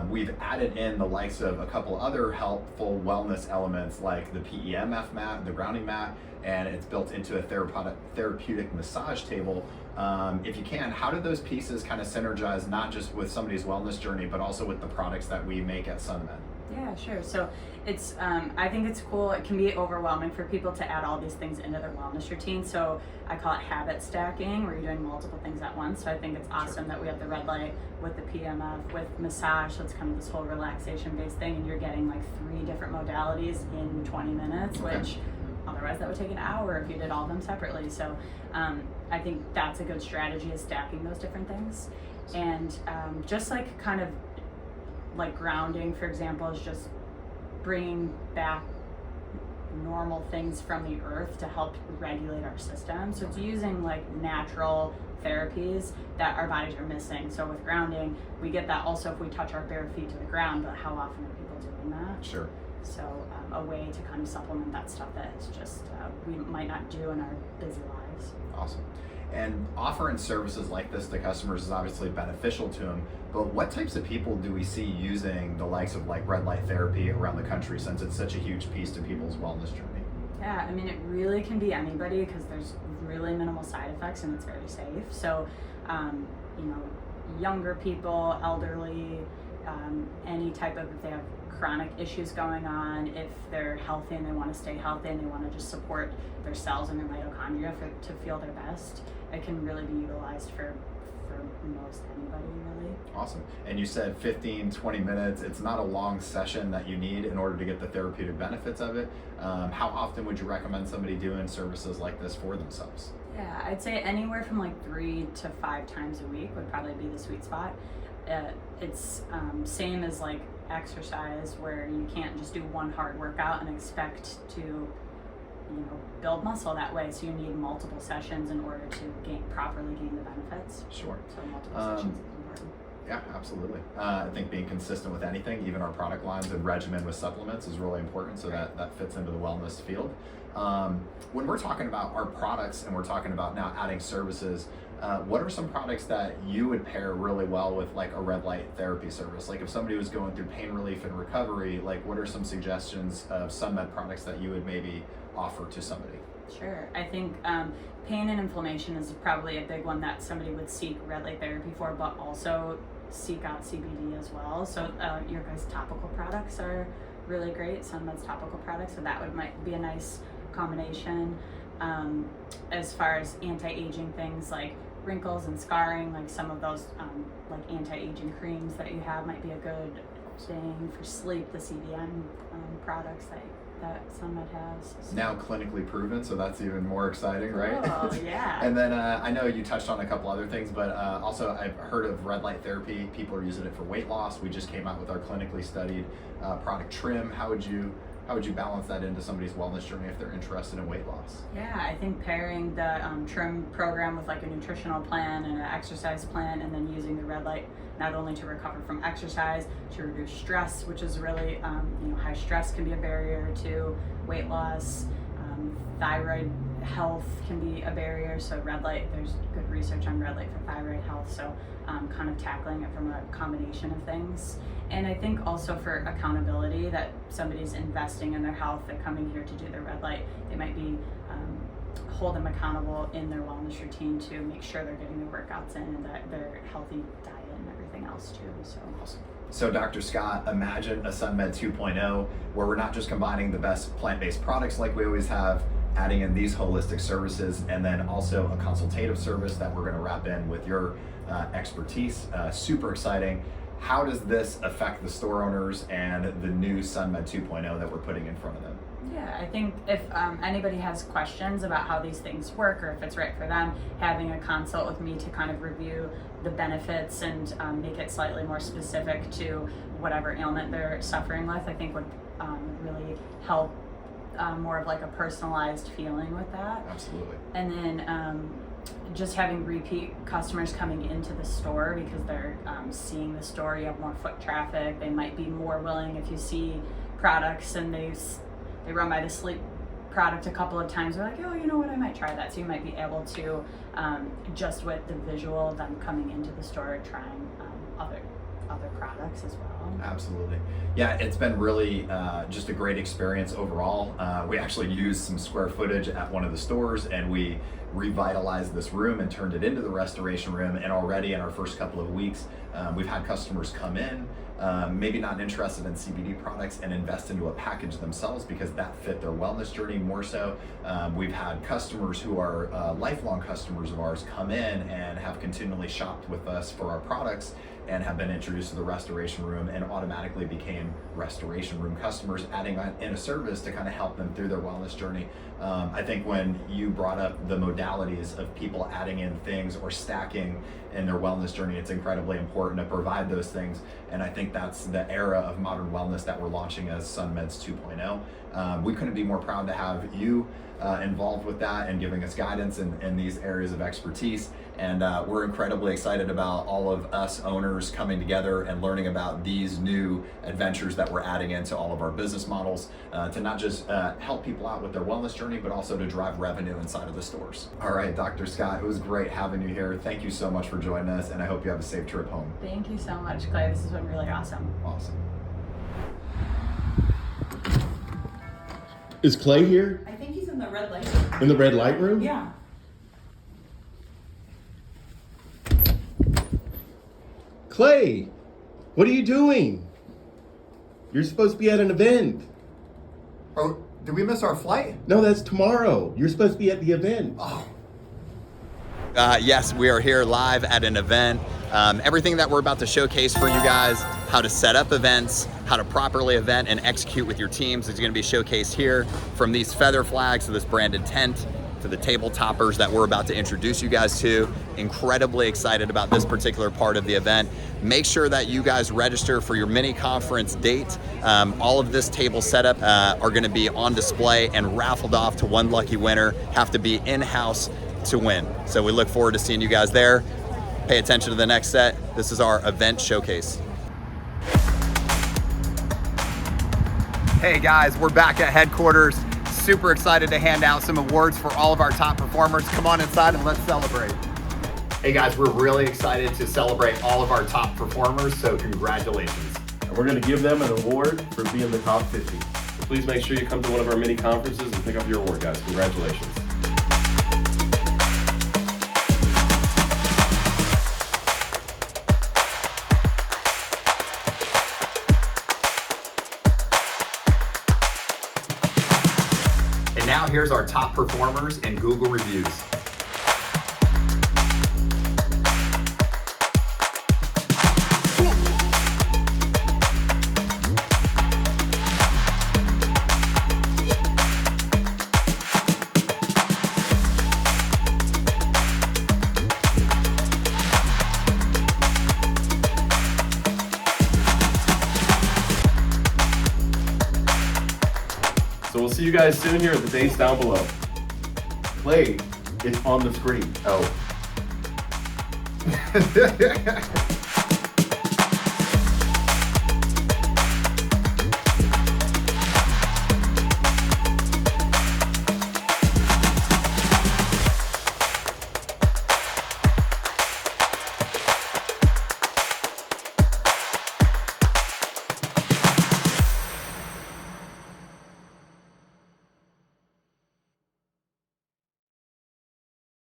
We've added in the likes of a couple other helpful wellness elements like the PEMF mat, the grounding mat, and it's built into a therapeutic massage table. If you can, how do those pieces kind of synergize not just with somebody's wellness journey, but also with the products that we make at SunMed? Yeah, sure. So it's, I think it's cool. It can be overwhelming for people to add all these things into their wellness routine. So I call it habit stacking, where you're doing multiple things at once. So I think it's awesome that we have the red light with the PMF, with massage. So it's kind of this whole relaxation based thing. And you're getting like 3 different modalities in 20 minutes, which otherwise that would take an hour if you did all of them separately. So I think that's a good strategy, is stacking those different things. And just like kind of like grounding, for example, is just bringing back normal things from the earth to help regulate our system. So it's using like natural therapies that our bodies are missing. So with grounding, we get that also if we touch our bare feet to the ground, but how often are people doing that? Sure. So a way to kind of supplement that stuff that is just we might not do in our busy lives. Awesome. And offering services like this to customers is obviously beneficial to them, but what types of people do we see using the likes of like red light therapy around the country, since it's such a huge piece to people's wellness journey? Yeah, I mean, it really can be anybody because there's really minimal side effects and it's very safe. So, younger people, elderly, any type of, if they have chronic issues going on, if they're healthy and they want to stay healthy and they want to just support their cells and their mitochondria to feel their best, it can really be utilized for most anybody, really. Awesome. And you said 15, 20 minutes. It's not a long session that you need in order to get the therapeutic benefits of it. How often would you recommend somebody doing services like this for themselves? Yeah, I'd say anywhere from like 3 to 5 times a week would probably be the sweet spot. It's same as like exercise, where you can't just do one hard workout and expect to build muscle that way. So you need multiple sessions in order to properly gain the benefits. Sure. So multiple sessions is important. Yeah, absolutely. I think being consistent with anything, even our product lines and regimen with supplements, is really important. So that fits into the wellness field. When we're talking about our products and we're talking about now adding services, what are some products that you would pair really well with like a red light therapy service? Like if somebody was going through pain relief and recovery, like what are some suggestions of SunMed products that you would maybe offer to somebody? Sure. I think pain and inflammation is probably a big one that somebody would seek red light therapy for, but also seek out CBD as well. So your guys' topical products are really great, SunMed's topical products, so that might be a nice combination. As far as anti-aging things like wrinkles and scarring, like some of those like anti-aging creams that you have might be a good thing. For sleep, the CBN products that SunMed has. Now clinically proven, so that's even more exciting, right? Oh, yeah. And then I know you touched on a couple other things, but also I've heard of red light therapy. People are using it for weight loss. We just came out with our clinically studied product Trim. How would you balance that into somebody's wellness journey if they're interested in weight loss? Yeah, I think pairing the Trim program with like a nutritional plan and an exercise plan, and then using the red light not only to recover from exercise, to reduce stress, which is really, high stress can be a barrier to weight loss. Thyroid health can be a barrier, so red light, there's good research on red light for thyroid health, so kind of tackling it from a combination of things. And I think also for accountability, that somebody's investing in their health, they're coming here to do their red light, they might be hold them accountable in their wellness routine to make sure they're getting their workouts in and that they're healthy diet and everything else too. So awesome. So Dr. Scott, imagine a SunMed 2.0 where we're not just combining the best plant-based products like we always have, adding in these holistic services, and then also a consultative service that we're going to wrap in with your expertise. Super exciting. How does this affect the store owners and the new SunMed 2.0 that we're putting in front of them? Yeah, I think if anybody has questions about how these things work or if it's right for them, having a consult with me to kind of review the benefits and make it slightly more specific to whatever ailment they're suffering with, I think would really help more of like a personalized feeling with that. Absolutely. And then just having repeat customers coming into the store because they're seeing the store, you have more foot traffic, they might be more willing if you see products and they run by the sleep product a couple of times, they're like, oh, you know what, I might try that. So you might be able to, just with the visual of them coming into the store, trying other products as well. Absolutely. Yeah, it's been really just a great experience overall. We actually used some square footage at one of the stores and we revitalized this room and turned it into the restoration room. And already in our first couple of weeks, we've had customers come in, maybe not interested in CBD products, and invest into a package themselves because that fit their wellness journey more so. We've had customers who are lifelong customers of ours come in and have continually shopped with us for our products and have been introduced to the restoration room and automatically became restoration room customers, adding in a service to kind of help them through their wellness journey. I think when you brought up the modalities of people adding in things or stacking in their wellness journey, it's incredibly important to provide those things. And I think that's the era of modern wellness that we're launching as SunMeds 2.0. We couldn't be more proud to have you involved with that and giving us guidance in these areas of expertise. And we're incredibly excited about all of us owners coming together and learning about these new adventures that we're adding into all of our business models to not just help people out with their wellness journey, but also to drive revenue inside of the stores. All right, Dr. Scott, it was great having you here. Thank you so much for joining us, and I hope you have a safe trip home. Thank you so much, Clay. This has been really awesome. Awesome. Is Clay here? I think he's in the red light room. In the red light room? Yeah. Clay, what are you doing? You're supposed to be at an event. Oh, did we miss our flight? No, that's tomorrow. You're supposed to be at the event. Oh. Yes, we are here live at an event. Everything that we're about to showcase for you guys, how to set up events, how to properly event and execute with your teams is going to be showcased here, from these feather flags to this branded tent to the table toppers that we're about to introduce you guys to. Incredibly excited about this particular part of the event. Make sure that you guys register for your mini conference date. All of this table setup are going to be on display and raffled off to one lucky winner. Have to be in-house to win. So we look forward to seeing you guys there. Pay attention to the next set. This is our event showcase. Hey guys, we're back at headquarters. Super excited to hand out some awards for all of our top performers. Come on inside and let's celebrate. Hey guys, we're really excited to celebrate all of our top performers, so congratulations. And we're going to give them an award for being the top 50. So please make sure you come to one of our mini conferences and pick up your award, guys. Congratulations. And now here's our top performers in Google reviews. So we'll see you guys soon here at the dates down below. Clay, it's on the screen. Oh.